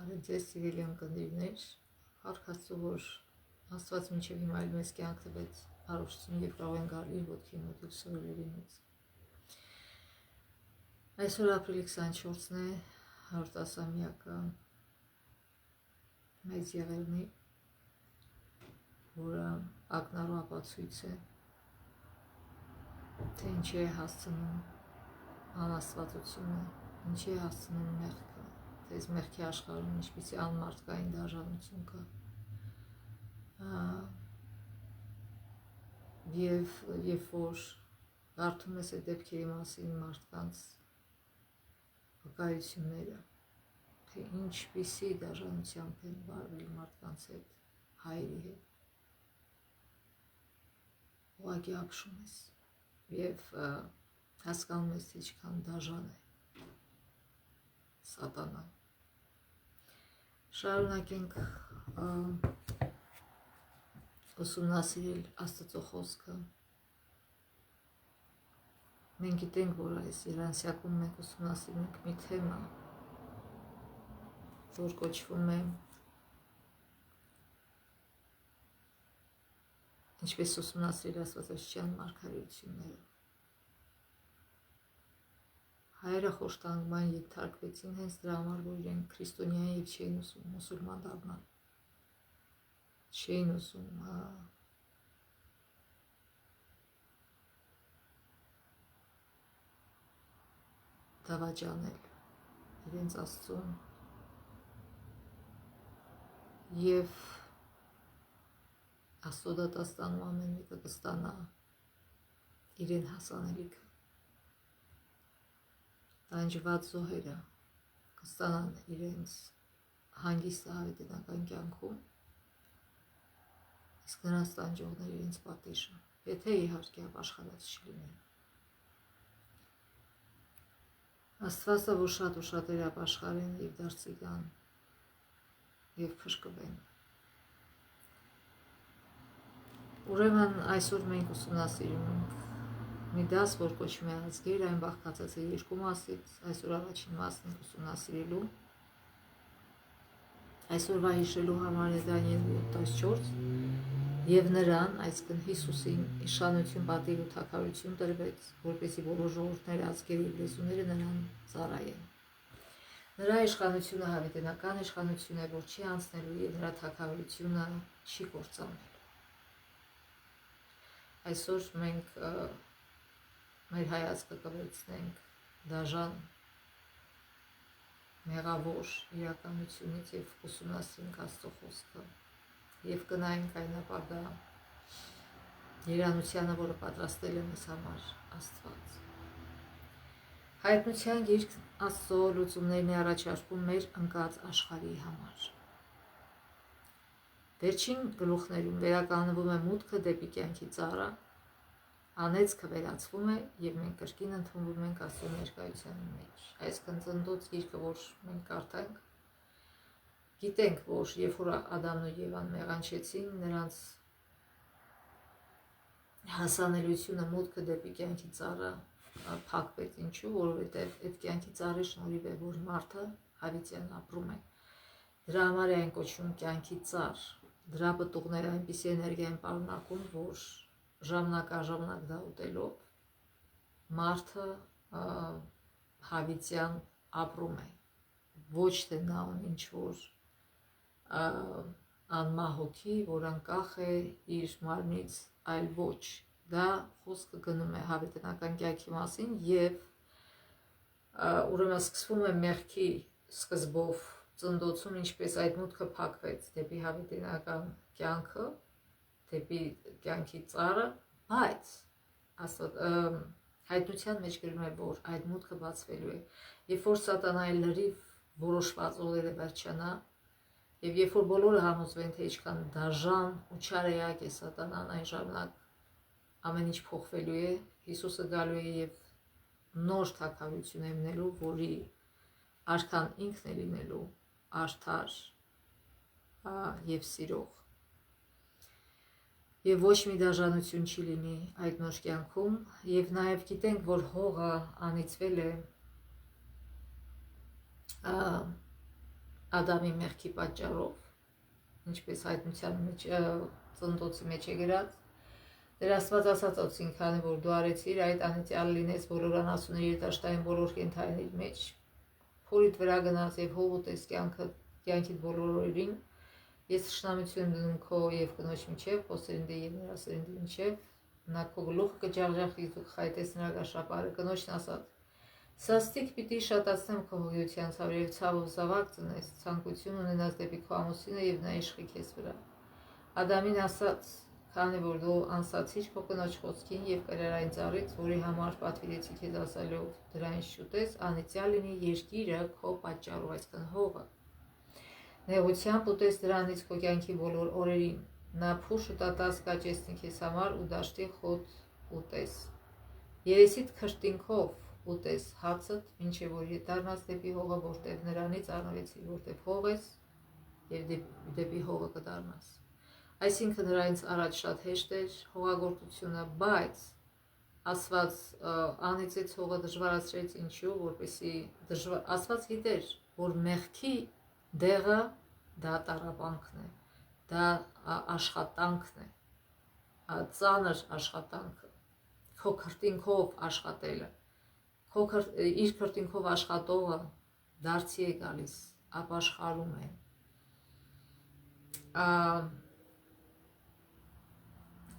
Բարև ձեզ սիրելի ընկերներ, Փառք Աստծո, որ Աստված մինչև հիմա էլ մեզ կյանք տվեց, առողջություն եւ կարող ենք գալ իր ոտքի մոտ ու սովորելինից։ Այսօր ապրիլի 24-ն է, 110-ամյակը մեծ եղերնի, որը ակնառու ապացույց է, թե ինչի է հասցնում անաստվածությունը, ինչի է հասցնում մեղքը, թե այս մեղքի աշխարհում ինչպիսի անմարդկային դաժանություն կա։ Եվ երբ որ կարդում ես այդ դեպքերի մասին մարդկանց վկայությունները, թե ինչպիսի դաժանությամբ են վարվել մարդկանց հետ, հայերի հետ, ուղղակի ապշում ես եւ հասկանում ես, թե ինչքան դաժան է սատանան։ Շարունակենք ուսումնասիրել Աստծո խոսքը։ Մենք գիտենք, որ այս Երանսիակում մենք ուսումնասիրում ենք մի թեմա, որ կոչվում է ինչպես ուսումնասիրել Աստվածաշնչյան մարգարեությունները։ Հայերը խոշտանգման ենթարկվեցին հենց դրա համար, որ իրենք քրիստոնյա եւ չէին ուզում մուսուլման դառնալ, չէին ուզում դավաճանել իրենց Աստծուն եւ Աստծո դատաստանում ամեն մեկը կստանա իրեն հասանելիքը։ Տանջված զոհերը կստանան իրենց հանգիստը հավիտենական կյանքում, իսկ նրանց տանջողները իրենց պատիժը, եթե իհարկե ապաշխարած չլինեն։ Աստվածը, որ շատ ու շատերը ապաշխարեն եւ դարձի գան եւ փրկվեն։ Ուրեմն այսօր մենք ուսումնասիրում ենք մի դաս, որ կոչվում է ազգեր, այն բաղկացած է երկու մասից, այսօր առաջին մասն ենք ուսումնասիրելու։ Այսօրվա հիշելու համար է Դանիել 7:14 եւ նրան, այսինքն Հիսուսին, իշխանություն, պատիվ ու թագավորություն տրվեց, որպեսզի բոլոր ժողովուրդները, ազգերը եւ լեզուները նրան ծառայեն։ Նրա իշխանությունը հավիտենական իշխանություն է, որ չի անցնելու եւ նրա թագավորությունը չի կործանվելու։ Այսօր մենք մեր հայացքը կվերցնենք դաժան մեղավոր իրականությունից եւ ուսումնասիրենք Աստծո խոսքը եւ կնայենք այն ապագա երանությանը, որը պատրաստել է մեզ համար Աստված։ Հայտնության գիրք Աստծո լուծումներն է առաջարկում մեր ընկած աշխարհի համար։ Վերջին գլուխներում վերականգնվում է մուտքը դեպի կյանքի ծառը, անեծքը վերացվում է եւ մենք կրկին ընդունվում ենք Աստծո ներկայության մեջ։ Այսինքն Ծննդոց գիրքը, որ մենք կարդանք, գիտենք, որ երբ որ Ադամն ու Եվան մեղանչեցին, նրանց հասանելիությունը մուտքը դեպի կյանքի ծառը փակվեց։ Ինչու? Որովհետեւ այդ կյանքի ծառի շնորհիվ է, որ մարդը հավիտյան ապրում է։ Դրա համար է այն կոչվում կյանքի ծառ։ Դրա պտուղները այնպիսի էներգիա են պարունակում, որ ժամանակ դա ուտելով մարդը հավիտյան ապրում է, ոչ թե նա ունի ինչ-որ անմահ հոգի, որ անկախ է իր մարմնից, այլ ոչ, դա խոսքը գնում է հավիտենական կյանքի մասին եւ ուրեմն սկսվում է մեղքի սկզբով Ծննդոցում, ինչպես այդ մուտքը փակվեց դեպի հավիտենական կյանքը, դեպի կյանքի ծառը, բայց հայտնության մեջ գրում է, որ այդ մուտքը բացվելու է, երբ որ սատանայի լրիվ որոշված օրերը վերջանա, եւ երբ որ բոլորը համոզվեն, թե ինչքան դաժան ու չարեակ է սատանան, այն ժամանակ ամեն ինչ փոխվելու է, Հիսուսը գալու է եւ նոր թագավորություն է ունենալու, որի արքան ինքն է լինելու արդար եւ սիրող։ Եվ ոչ մի դաժանություն չի լինի այդ նոր կյանքում, եւ նաեւ գիտենք, որ հողը անիծվել է Ադամի մեղքի պատճառով, ինչպես հայտնության մեջ ծննդոցի մեջ է գրած, Դեր Աստված ասաց օծին, քանի որ դու արեցիր այդ անիծյալ լինես բոլոր անասունների երիտասարդային բոլոր կենդանիների մեջ, փորիդ վրա գնաց եւ հող ուտես կյանքիդ բոլոր օրերին, ես թշնամություն դնում քո եւ կնոջ միջեւ, քո սերնդի եւ նրա սերնդի միջեւ, նա քո գլուխը կջախջախի ու կխայտես նրա գաշապարը, կնոջն ասաց. Սաստիկ պիտի շատացնեմ քո հոգիության ցավը եւ ցավով զավակ ծնես, ցանկություն ունենաս դեպի քո ամուսինը եւ նա իշխի քեզ վրա։ Ադամին ասաց. Քանի որ դու անսացիր քո կնոջ խոսքին եւ կրեր այն ծառից, որի համար պատվիրեցի քեզ ասելով դրան շուտես, անիծյալ լինի երկիրը քո պատճառով, այսքան հողը։ Նեղությամբ ուտես դրանից քո կյանքի բոլոր օրերին, նա փուշ ու տատաս կաճեցնի քեզ համար ու դաշտի խոտ ուտես։ Երեսիդ քրտինքով ուտես հացդ, մինչև որ ետառնաս դեպի հողը, որտեղ նրանից առնվեցի, որտեղ հող ես եւ դեպի հողը կդառնաս։ Այսինքն նրանից առաջ շատ հեշտ էր հողագործությունը, բայց Աստված անիծեց հողը, դժվարացրեց ինչու, որպեսզի Աստված գիտեր, որ մեղքի դեղը դա տառապանքն է, դա աշխատանքն է, ծանր աշխատանքը, քո քրտինքով աշխատելը, իր քրտինքով աշխատողը դարձի է գալիս, ապաշխարում է,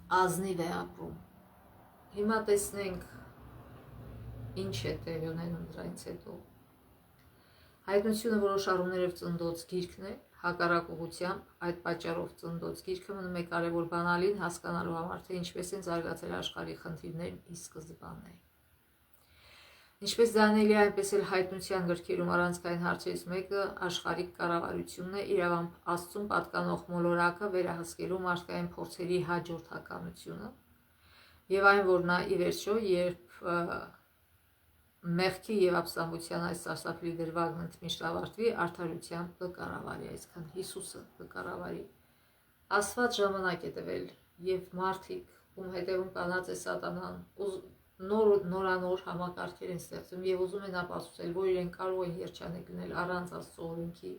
ազնիվ է ապրում։ Հիմա տեսնենք ինչ է տեղի ունենում դրանից հետո։ Հայտնությունը որոշ առումներով ծննդոց գիրքն է, հակառակ ուղղությամբ այդ պատճառով ծննդոց գիրքը մնում է կարևոր բանալին հասկանալու համար, թե ինչպես են զարգացել աշխարհի խնդիրներն ի սկզբանե։ Ինչպես Դանիելի, այնպես էլ հայտնության գրքերում առանցքային հարցերից մեկը աշխարհիկ կառավարությունն է, իրավամբ Աստծուն պատկանող մոլորակը վերահսկելու մարդկային փորձերի հաջորդականությունը, եւ այն, որ նա ի վերջո, երբ մեղքի եւ ապստամբության այս սարսափելի դրվագն ընդմիշտ ավարտվի, արդարությամբ կկառավարի, այսքան Հիսուսը կկառավարի։ Աստված ժամանակ է տվել եւ մարդիկ, ում հետևում կանած է սատանան, նորանոր համակարգեր են ստեղծում եւ ուզում են ապացուցել, որ իրենք կարող են երջանիկ լինել առանց Աստծո օրենքի,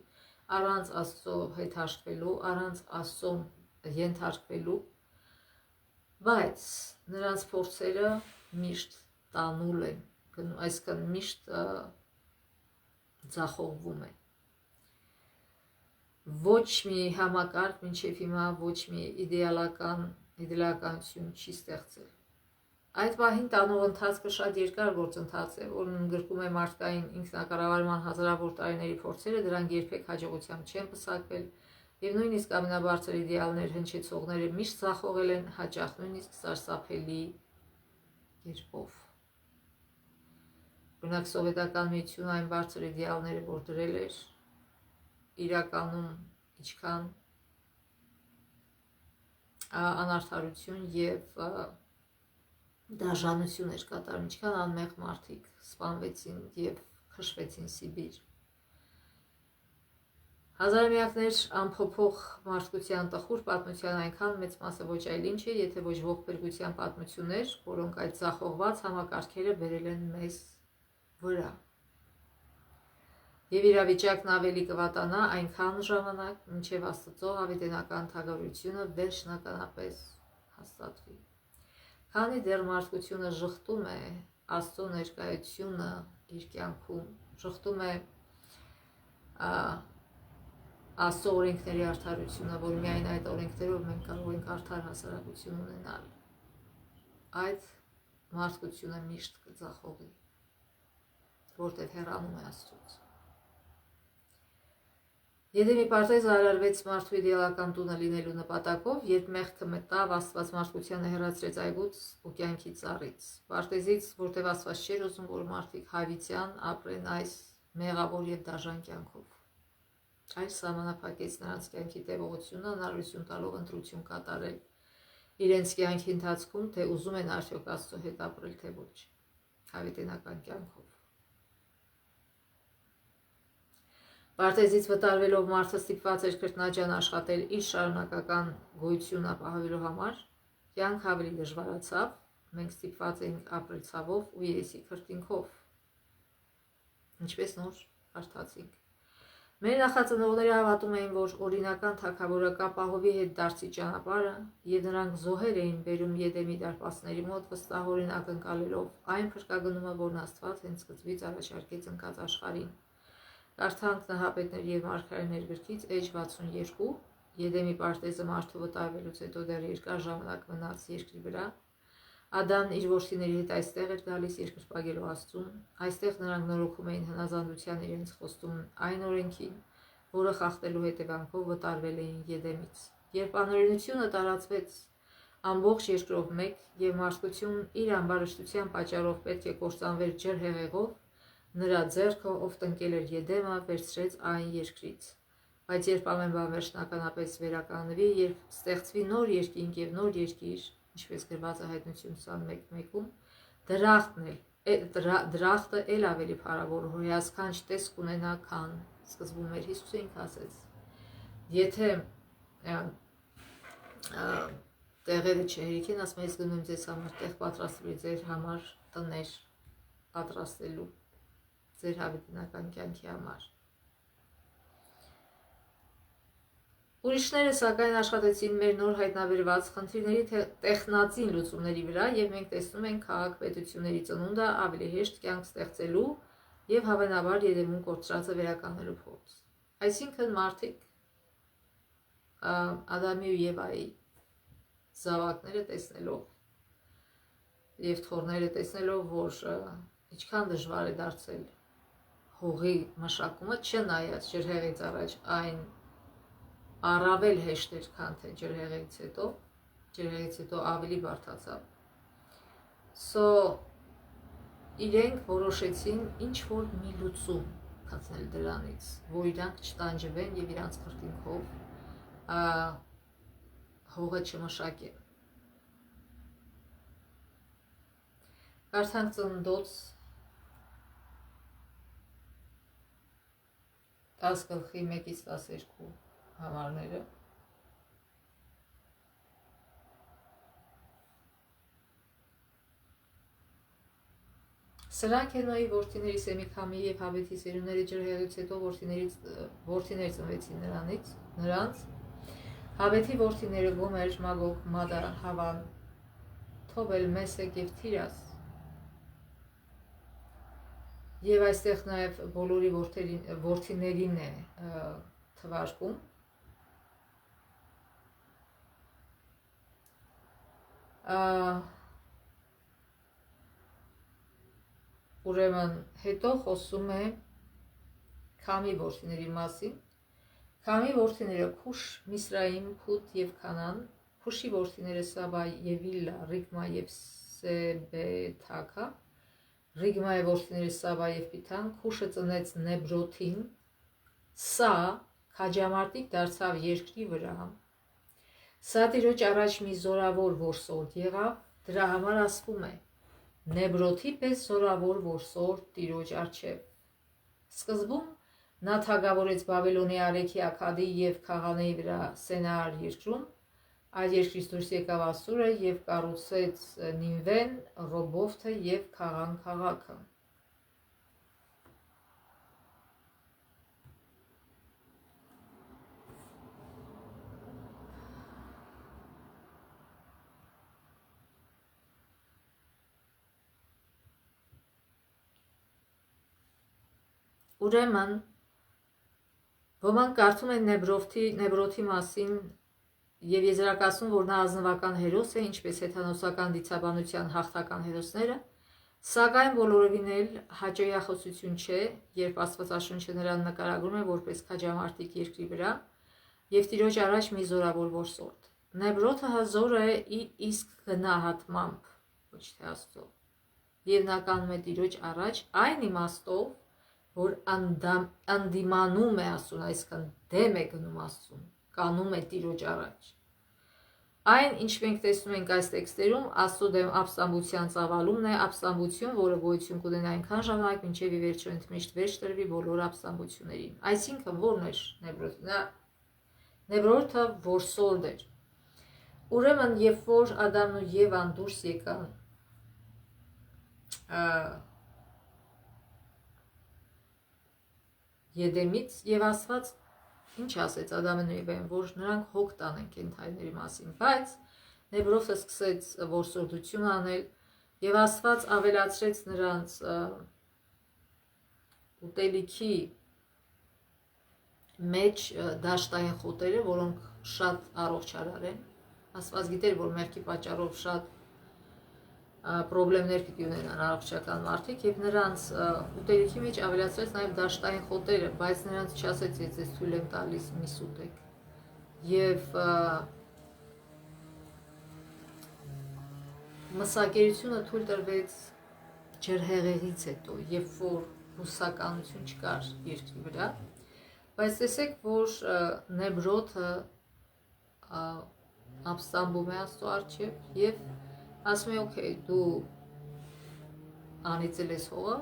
առանց Աստծո հետ հաշտվելու, առանց Աստծո ենթարկվելու, բայց նրանց փորձերը միշտ տանուլ են, այսքան միշտ ձախողվում է։ Ոչ մի համակարգ մինչև հիմա ոչ մի իդեալականություն չի ստեղծել։ Այդ պահին տանող ընթացքը շատ երկար գործընթաց է, որն ընդգրկում է մարդկային ինքնակառավարման հազարավոր տարիների փորձերը, դրանք երբեք հաջողությամբ չեն պսակվել, եւ նույնիսկ ամենաբարձր իդեալներ հնչեցողները միշտ ձախողել են, հաճախ նույնիսկ սարսափելի կերպով։ Օրինակ սովետական միությունը այն բարձր իդեալները, որ դրել էր, իրականում ինչքան անարդարություն եւ դաժանություն էր կատարում, ինչքան անմեղ մարդիկ սպանվեցին եւ քշվեցին Սիբիր։ Հազարամյակներ ամփոփող մարդկության տխուր պատմության այնքան մեծ մասը ոչ այլ ինչ է, եթե ոչ ողբերգության պատմություններ, որոնք այդ ձախողված համակարգերը բերել են մեզ վրա։ Եվ իրավիճակն ավելի կվատանա այնքան ժամանակ, մինչև Աստծո հավիտենական թագավորությունը վերջնականապես հաստատվի։ Քանի դեռ մարդկությունը ժխտում է Աստծո ներկայությունը իր կյանքում, ժխտում է Աստծո օրենքների արդարությունը, որ միայն այդ օրենքներով մենք կարող ենք արդար հասարակություն ունենալ, այդ մարդկությունը միշտ կձախողի, որտեղ հեռանում է Աստծուց։ Եթե մի պարտեզ արարվեց մարդու իդեալական տունը լինելու նպատակով, երբ մեղքը մտավ, Աստված մարդկությանը հեռացրեց այգուց ու կյանքի ծառից։ Պարտեզից, որտեղ Աստված չէր ուզում, որ մարդիկ հավիտյան ապրեն այս մեղավոր եւ դաժան կյանքով։ Այս սահմանափակեց նրանց կյանքի տևողությունը, հնարավորություն տալով ընտրություն կատարել իրենց կյանքի ընթացքում, թե ուզում են արդյոք Աստծո հետ ապրել, թե ոչ, հավիտենական կյանքով։ Պարտեզից վտարվելով մարդը ստիպված էր քրտնաջան աշխատել իր շարունակական գոյությունն ապահովելու համար, կյանքը ավելի դժվարացավ, մենք ստիպված էինք ապրել ցավով ու երեսի քրտինքով, ինչպես նոր հարթացինք։ Մեր նախածնողները հավատում էին, որ օրինական թագավորը կապահովի հետ դարձի ճանապարհը, եւ նրանք զոհեր էին բերում Եդեմի դարպասների մոտ, վստահորեն ակնկալելով այն փրկագնումը, որն Աստված հենց սկզբից առաջարկեց ընկած աշխարհին։ Կարդանք Նահապետներ եւ Մարգարեներ գրքից Էջ 62, Եդեմի պարտեզը մարդու վտարվելուց հետո դեռ երկար ժամանակ մնաց երկրի վրա։ Ադամն իր որդիների հետ այստեղ էր գալիս երկրպագելու Աստծուն, այստեղ նրանք նորոգում էին հնազանդության իրենց խոստումն այն օրենքին, որը խախտելու հետևանքով վտարվել էին Եդեմից։ Երբ անօրենությունը տարածվեց ամբողջ երկրով մեկ եւ մարդկությունն իր ամբարշտության պատճառով պետք է կործանվեր ջրհեղեղով, նրա ձեռքը, ով տնկել էր Եդեմը, վերցրեց այն երկրից։ Բայց երբ ամեն բան վերջնականապես վերականգնվի, երբ ստեղծվի նոր երկինք եւ նոր երկիր, ինչպես գրված է Հայտնություն 21:1-ում, դրախտը էլ ավելի փառավոր հոյասքանչ տեսք ունենա, քան սկզբում մեր Հիսուսը ինքը ասեց. Եթե տեղերը չհերիքեն, ասում ես գնում ձեզ համար տեղ պատրաստելու, ձեր համար տներ պատրաստելու, ձեր հավիտենական կյանքի համար։ Ուրիշները սակայն աշխատեցին մեր նոր հայտնաբերված խնդիրների տեխնացին լուծումների վրա եւ մենք տեսնում ենք քաղաք պետությունների ծնունդը ավելի հեշտ կյանք ստեղծելու եւ հավանաբար Եդեմում կորցրածը վերականգնելու փորձ։ Այսինքն մարդիկ Ադամի ու Եվայի զավակները տեսնելով եւ թորները տեսնելով, որ ինչքան դժվար է դարձել հողի մշակումը, չնայած ջրհեղեղից առաջ այն առավել հեշտ էր, քան թե ջրհեղեղից հետո ավելի բարդացավ։ Իրենք որոշեցին ինչ որ մի լուծում գտնել դրանից, որ իրանք չտանջվեն եւ իրանք քրտինքով հողը չմշակեն։ Կարդանք Ծննդոց 10:1-12 համարները։ Սրանք Հենոյի որդիների Սեմի, Քամի եւ Հավեթի սերունդները ջրհեղեղից հետո որդիներ ծնվեցին նրանց։ Հավեթի որդիները Գոմեր, Մագոգ, Մադա, Հավան, Թոբել, Մեսեկ եւ Թիրաս։ Եվ այստեղ նաեւ բոլորի որդիներին է թվարկում։ Ուրեմն հետո խոսում է Քամի որդիների մասին։ Քամի որդիները Քուշ, Միսրայիմ, Փութ եւ Քանան, Քուշի որդիները Սաբա եւ Իլլա, Ռիգմա եւ Սեբեթակա, Ռիգմայի որդիները Սաբա եւ Պիթան, Քուշը ծնեց Նեբրոթին, սա քաջամարտիկ դարձավ երկրի վրա։ Սա Տիրոջ առաջ մի զորավոր որսորդ եղավ, դրա համար ասվում է Նեբրոթի պես զորավոր որսորդ Տիրոջ առջև։ Սկզբում նա թագավորեց Բաբելոնի արեքի Աքադի եւ Քաղանեի վրա Սենար երկրում, այդ երկրից դուրս եկավ Ասուրը եւ կառուցեց Նինվեն, Ռոբովթը եւ Քաղան քաղաքը։ Ուրեմն ոմանք կարդում են Նեբրոթի մասին եւ եզրակացնում, որ նա ազնվական հերոս է, ինչպես հեթանոսական դիցաբանության հաղթական հերոսները, սակայն բոլորովին էլ հաճոյախոսություն չէ, երբ Աստվածաշունչը նրան նկարագրում է որպես քաջամարտիկ երկրի վրա եւ Տիրոջ առաջ մի զորավոր որսորդ։ Նեբրոթը հզոր է իր իսկ գնահատմամբ, ոչ թե Աստծո, եւ նա կանում է Տիրոջ առաջ այն իմաստով, որ անդիմանում է Աստծուն, այսինքն դեմ է գնում Աստծուն, կանում է Տիրոջ առաջ։ Այն, ինչ մենք տեսնում ենք այս տեքստերում, Աստծո դեմ ապստամբության ծավալումն է, ապստամբություն, որը գոյություն կունենա այնքան ժամանակ, մինչև ի վերջո ընդմիշտ վերջ տրվի բոլոր ապստամբություններին։ Այսինքն ո՞րն էր Նեբրոթը։ Նեբրոթը որսորդ էր։ Ուրեմն, երբ որ Ադամն ու Եվան դուրս եկան Եդեմից եւ Աստված ինչ ասեց Ադամին եւ Եվային, որ նրանք հոգ տանեն կենդանիների մասին, բայց Նեբրովը սկսեց որսորդություն անել եւ Աստված ավելացրեց նրանց ուտելիքի մեջ դաշտային խոտերը, որոնք շատ առողջարար են։ Աստված գիտեր, որ մեղքի պատճառով շատ պրոբլեմներ պիտի ունենան առողջական մարդիկ եւ նրանց ուտելիքի մեջ ավելացրեց նաեւ դաշտային խոտերը, բայց նրանց չասեց, ես ձեզ թույլ եմ տալիս միս ուտեք։ Եվ մսակերությունը թույլ տրվեց ջրհեղեղից հետո, երբ որ ռուսականություն չկար երկրի վրա, բայց տեսեք, որ Նեբրոթը ապստամբում է Աստծո առջև եւ ասում է, օքեյ, դու անիծել ես հողը,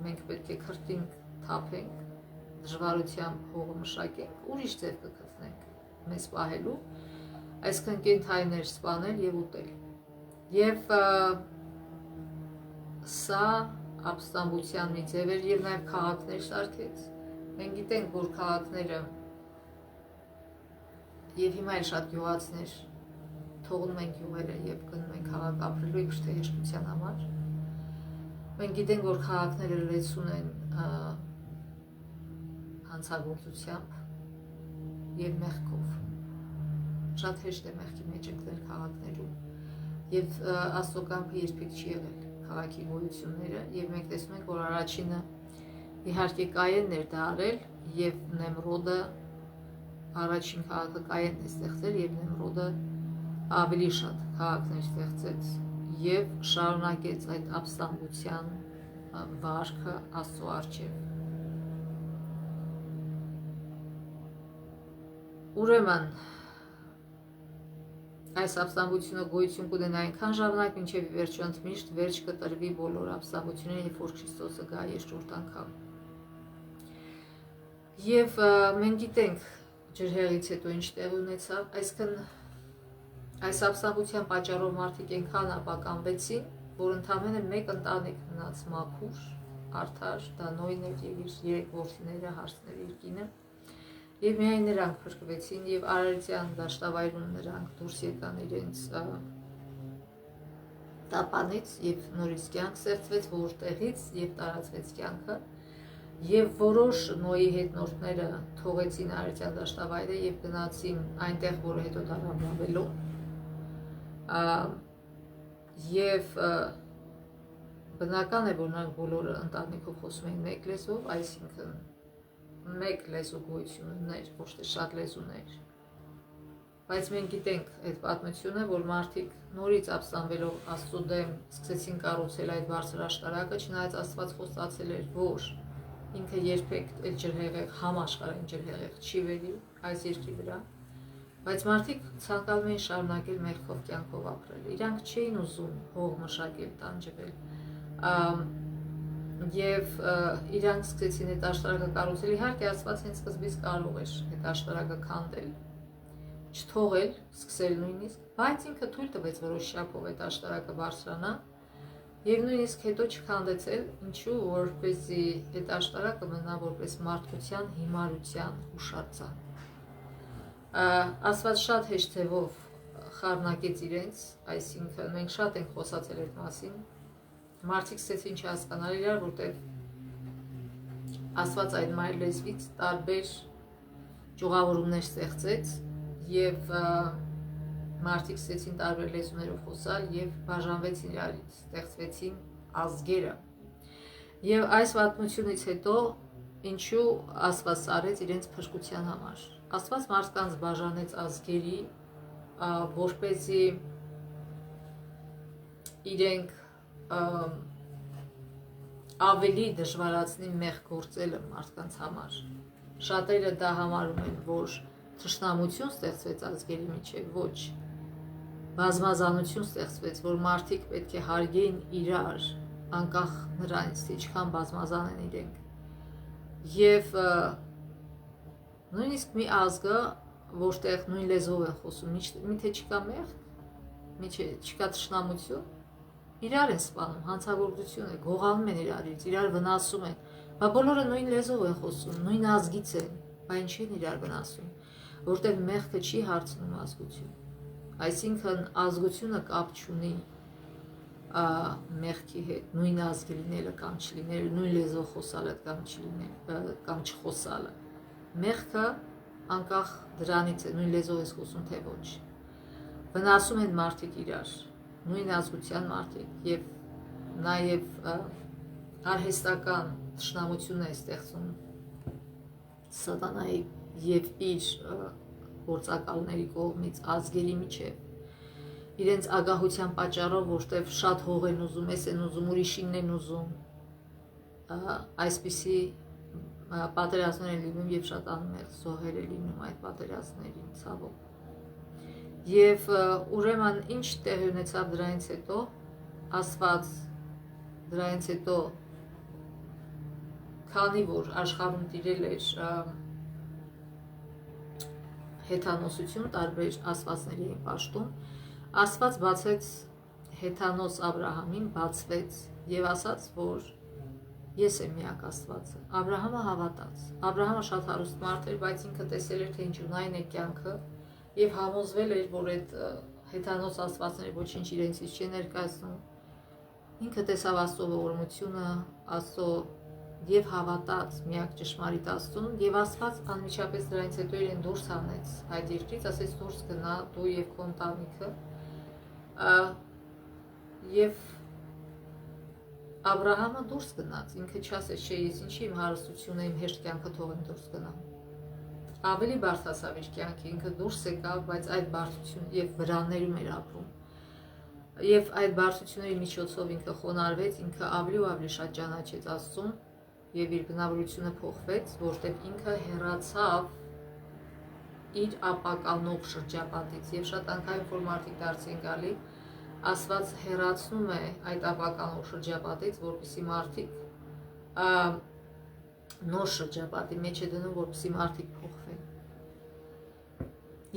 մենք պետք է քրտինք թափենք, դժվարությամբ հողը մշակենք, ուրիշ ձև կգտնենք մեզ պահելու, այսինքն կենդանիներ սպանել եւ ուտել։ Եվ սա ապստամբության մի ձև էր եւ նաեւ քաղաքներ սարքեց։ Մենք գիտենք, որ քաղաքները եւ հիմա էլ շատ գյուղացիներ թողնում են գյուղերը եւ գնում են քաղաք ապրելու իբրև թե հեշտության համար։ Մենք գիտենք, որ քաղաքները լեցուն են հանցագործությամբ եւ մեղքով։ Շատ հեշտ է մեղքի մեջ ընկնել քաղաքներում եւ Աստծո կամքը երբեք չի եղել քաղաքի գոյությունները եւ մենք տեսնում ենք, որ առաջինը իհարկե Կայենն էր դա արել եւ Նեմրոդը առաջին քաղաքը Կայենն է ստեղծել եւ Նեմրոդը ավելի շատ քաղաքներ ստեղծեց եւ շարունակեց այդ ապստամբության վարքը Աստծո առջև։ Ուրեմն այս ապստամբությունը գոյություն կունենա այնքան ժամանակ, մինչև վերջո ընդմիշտ վերջ կտրվի բոլոր ապստամբությունները, երբ որ Քրիստոսը գա երկրորդ անգամ։ Եվ մենք գիտենք ջրհեղից հետո ինչ տեղ ունեցավ, այսինքն այս ապստամբության պատճառով մարդիկ այնքան ապականվեցին, որ ընդամենը մեկ ընտանիք մնաց մաքուր, արդար, դա Նոյն էր եւ իր 3 որդիները, հարսները, իր կինը։ Եվ միայն նրանք փրկվեցին եւ Արարատյան դաշտավայրում նրանք դուրս եկան իրենց տապանից եւ նորից կյանք ստեղծվեց որտեղից եւ տարածվեց կյանքը եւ որոշ Նոյի հետնորդները թողեցին Արարատյան դաշտավայրը եւ գնացին այնտեղ, որը հետո դառավ Բաբելոն եւ բնական է, որ նրանք բոլորը ընտանիքով խոսում էին մեկ լեզվով, այսինքն մեկ լեզու գոյություն ուներ, ոչ թե շատ լեզուներ։ Բայց մենք գիտենք այդ պատմությունը, որ մարդիկ նորից ապստամբելով Աստծո դեմ սկսեցին կառուցել այդ բարձր աշտարակը, չնայած Աստված խոստացել էր, որ ինքը երբեք այդ ջրհեղեղ, համաշխարհային ջրհեղեղ չի վերի այս երկրի վրա, բայց մարդիկ ցանկանում էին շարունակել մեղքով կյանքով ապրել։ Իրանք չէին ուզում հող մշակել, տանջվել։ Եվ իրանք սկսեցին այդ աշտարակը կառուցել, իհարկե Աստված հենց սկզբից կարող էր այդ աշտարակը քանդել, չթողել, սկսել նույնիսկ, բայց ինքը թույլ տվեց որոշ չափով այդ աշտարակը բարձրանա եւ նույնիսկ հետո չքանդեցել, ինչու, որպեսզի այդ աշտարակը մնա որպես մարդկության հիմարության հուշարձան։ Աստված շատ հեշտ ձևով խառնակեց իրենց, այսինքն մենք շատ ենք խոսացել այդ մասին։ Մարդիկ սկսեցին չհասկանալ իրար, որտեղ Աստված այդ մայր լեզվից տարբեր ճյուղավորումներ ստեղծեց եւ մարդիկ սկսեցին տարբեր լեզուներով խոսալ եւ բաժանվեցին իրարից, ստեղծվեցին ազգերը։ Եվ այս պատմությունից հետո ինչու Աստված արեց իրենց փրկության համար։ Աստված մարդկանց բաժանեց ազգերի, որպեսզի իրենք ավելի դժվարացնի մեղք գործելը մարդկանց համար։ Շատերը դա համարում են, որ թշնամություն ստեղծվեց ազգերի միջև, ոչ բազմազանություն ստեղծվեց, որ մարդիկ պետք է հարգեին իրար, անկախ նրանից, թե ինչքան բազմազան են իրենք։ Եվ նույնիսկ մի ազգը, որտեղ նույն լեզվով են խոսում, միթե չկա մեղք, միթե չկա թշնամություն, իրար են սպանում, հանցագործություն է, գողանում են իրարից, իրար վնասում են, Բա բոլորը նույն լեզվով են խոսում, նույն ազգից են, բա ինչ են իրար վնասում, որտեղ մեղքը չի հարցնում ազգություն։ Այսինքն ազգությունը կապ չունի մեղքի հետ, նույն ազգի լինելը կամ չլինելը, նույն լեզվով խոսալը կամ չխոսալը։ Մեղքը անկախ դրանից է, նույն լեզվով ես խոսում թե ոչ։ Վնասում են մարդիկ իրար, նույն ազգության մարդիկ, եւ նաեւ արհեստական թշնամություն է ստեղծում սատանայի եւ իր գործակալների կողմից ազգերի միջև, իրենց ագահության պատճառով, որտեղ շատ հող են ուզում, էս են ուզում, ուրիշինն են ուզում, այսպիսի պատերազմներ են լինում եւ շատ անմեղ զոհեր է լինում այդ պատերազմներին, ցավոք։ Եվ ուրեմն ինչ տեղի ունեցավ դրանից հետո, Աստված դրանից հետո, քանի որ աշխարհում տիրել էր հեթանոսություն, տարբեր աստվածների էին պաշտում, Աստված բացեց հեթանոս Աբրահամին, բացվեց եւ ասաց, որ ես եմ միակ Աստվածը։ Աբրահամը հավատաց։ Աբրահամը շատ հարուստ մարդ էր, բայց ինքը տեսել էր, թե ինչունայն է կյանքը եւ համոզվել էր, որ այդ հեթանոս աստվածները ոչինչ իրենցից չեն ներկայացնում։ Ինքը տեսավ Աստծո ողորմությունը, Աստծո եւ հավատաց միակ ճշմարիտ Աստծուն, եւ Աստված անմիջապես դրանից հետո իրեն դուրս հանեց այդ երկրից, ասեց դուրս գնա դու եւ քո ընտանիքը, եւ Աբրահամը դուրս գնաց, ինքը չասեց, չէ, ես ինչի իմ հարստությունը, իմ հեշտ կյանքը թողեմ դուրս գնամ։ Ավելի բարդացավ իր կյանքը, ինքը դուրս եկավ, բայց այդ բարդություն եւ վրաններում էր ապրում։ Եվ այդ բարդությունների միջոցով ինքը խոնարհվեց, ինքը ավելի ու ավելի շատ ճանաչեց Աստծուն եւ իր բնավորությունը փոխվեց, որտեղ ինքը հեռացավ իր ապականող շրջապատից եւ շատ անգամ որ մարդիկ դարձ են գալի, Աստված հեռացնում է այդ ապականող շրջապատից, որպեսզի մարդիկ նոր շրջապատի մեջ է դնում, որպեսզի մարդիկ փոխվեն։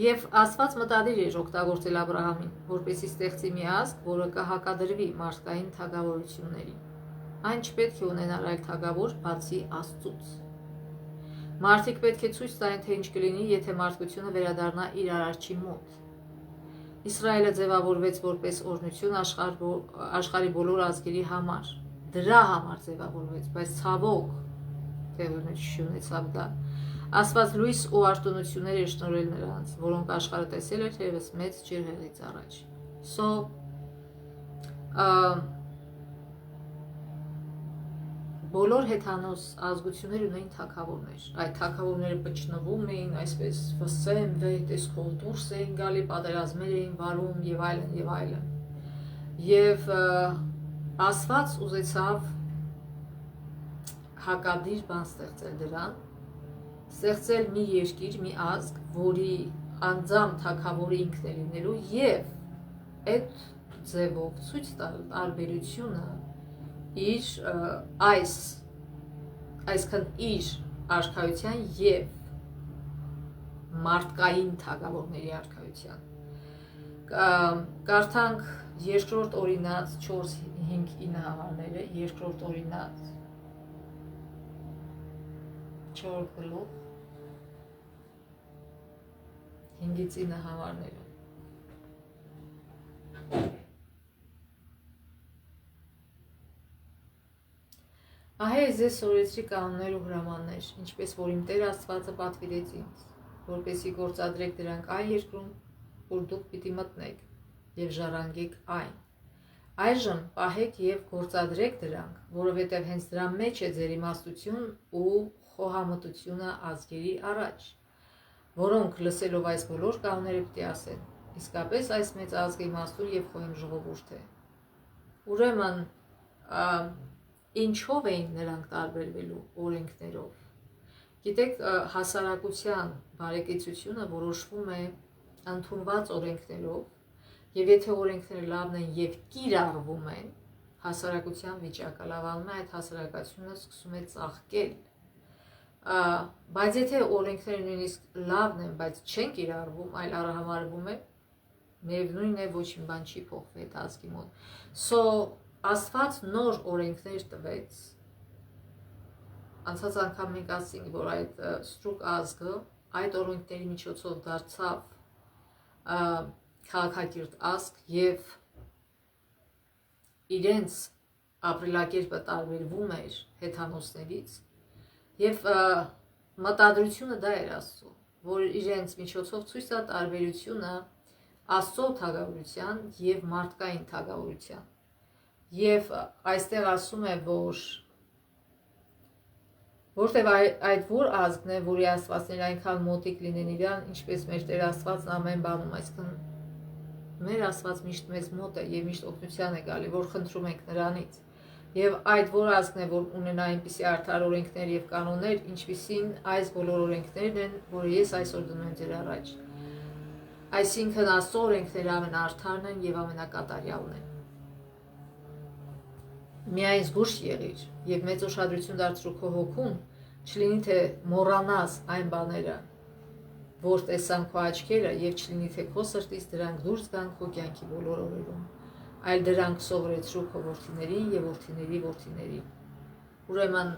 Եվ Աստված մտադիր էր օգտագործել Աբրահամին, որպեսզի ստեղծի մի ազգ, որը կհակադրվի մարդկային թագավորություններին։ Այն չպետք է ունենար այլ թագավոր, բացի Աստծուց։ Մարդիկ պետք է ցույց տային, թե ինչ կլինի, եթե մարդկությունը վերադառնա իր արարչի մոտ։ Իսրայելը ձևավորվեց որպես օրհնություն աշխարհի բոլոր ազգերի համար։ Դրա համար ձևավորվեց, բայց ցավոք տեղի չունեցավ դա։ Աստված լույս ու արտոնություններ էր շնորհել նրանց, որոնք աշխարհը տեսել էր թերևս մեծ ջրհեղից առաջ։ Բոլոր հեթանոս ազգությունները ունեին թագավորներ։ Այդ թագավորները բջնվում էին, այսպես վսեմ, տեսքով դուրս էին գալի, պատերազմներ էին վարում եւ այլն եւ այլն։ Եվ Աստված ուզեցավ հակադիր բան ստեղծել դրան, ստեղծել մի երկիր, մի ազգ, որի անձամբ թագավորը ինքն է լինելու եւ այդ ձևով ցույց տալ տարբերությունը իր այսքան իր արքայության եւ մարդկային թագավորների արքայության։ Կարդանք երկրորդ օրինաց 4-5-9 համարները, երկրորդ օրինաց 4 գլուխ 5-9 համարները։ Ահա ես ձեզ սորեցրի կանոններ ու հրամաններ, ինչպես որ իմ Տեր Աստվածը պատվիրեց ինձ, որպեսզի գործադրեք դրանք այն երկրում, որ դուք պիտի մտնեք եւ ժառանգեք այն։ Այժմ պահեք եւ գործադրեք դրանք, որովհետեւ հենց դրա մեջ է ձեր իմաստություն ու խոհամտությունը ազգերի առաջ, որոնք լսելով այս բոլոր կանոնները պիտի ասեն. իսկապես այս մեծ ազգը իմաստուն եւ խոհեմ ժողովուրդ է։ Ուրեմն ինչով էին նրանք տարբերվելու օրենքներով։ Գիտեք, հասարակության բարեկեցությունը որոշվում է ընդունված օրենքներով, եւ եթե օրենքները լավն են եւ կիրառվում են, հասարակության վիճակը լավանում է, այդ հասարակությունը սկսում է ծաղկել։ Բայց եթե օրենքները նույնիսկ լավն են, բայց չեն կիրառվում, այլ արհամարվում է, միևնույն է ոչ մի բան չի փոխվի այդ ազգի մոտ։ Աստված նոր օրենքներ տվեց անցած անգամ մենք ասենք, որ այդ ստրուկ ազգը այդ օրենքների միջոցով դարձավ քաղաքակիրթ ազգ եւ իրենց ապրելակերպը տարբերվում էր հեթանոսներից եւ մտադրությունը դա էր Աստծո, որ իրենց միջոցով ցույց տա տարբերությունը Աստծո թագավորության եւ մարդկային թագավորության։ Եվ այստեղ ասում է, որտեղ այդ որ ազգն է, որի աստվածները այնքան մոտիկ լինեն իրան, ինչպես մեր Տեր Աստվածն ամեն բանում, այսինքն մեր Աստված միշտ մեզ մոտ է եւ միշտ օգնության է գալի, որ խնդրում ենք նրանից։ Եվ այդ որ ազգն է, որ ունենա այնպիսի արդար օրենքներ եւ կանոններ, ինչպիսին այս բոլոր օրենքներն են, որ ես այսօր դնում եմ ձեր առաջ։ Այսինքն Աստծո օրենքները ամենաարդարն են եւ ամենակատարյալն են։ Միայն զգուշ եղիր եւ մեծ ուշադրություն դարձրու քո հոգուն, չլինի թե մոռանաս այն բաները, որ տեսան քո աչքերը եւ չլինի թե քո սրտից դրանք դուրս գան քո կյանքի բոլոր օրերում, այլ դրանք սովորեցրու քո որդիներին եւ որդիների որդիներին։ Ուրեմն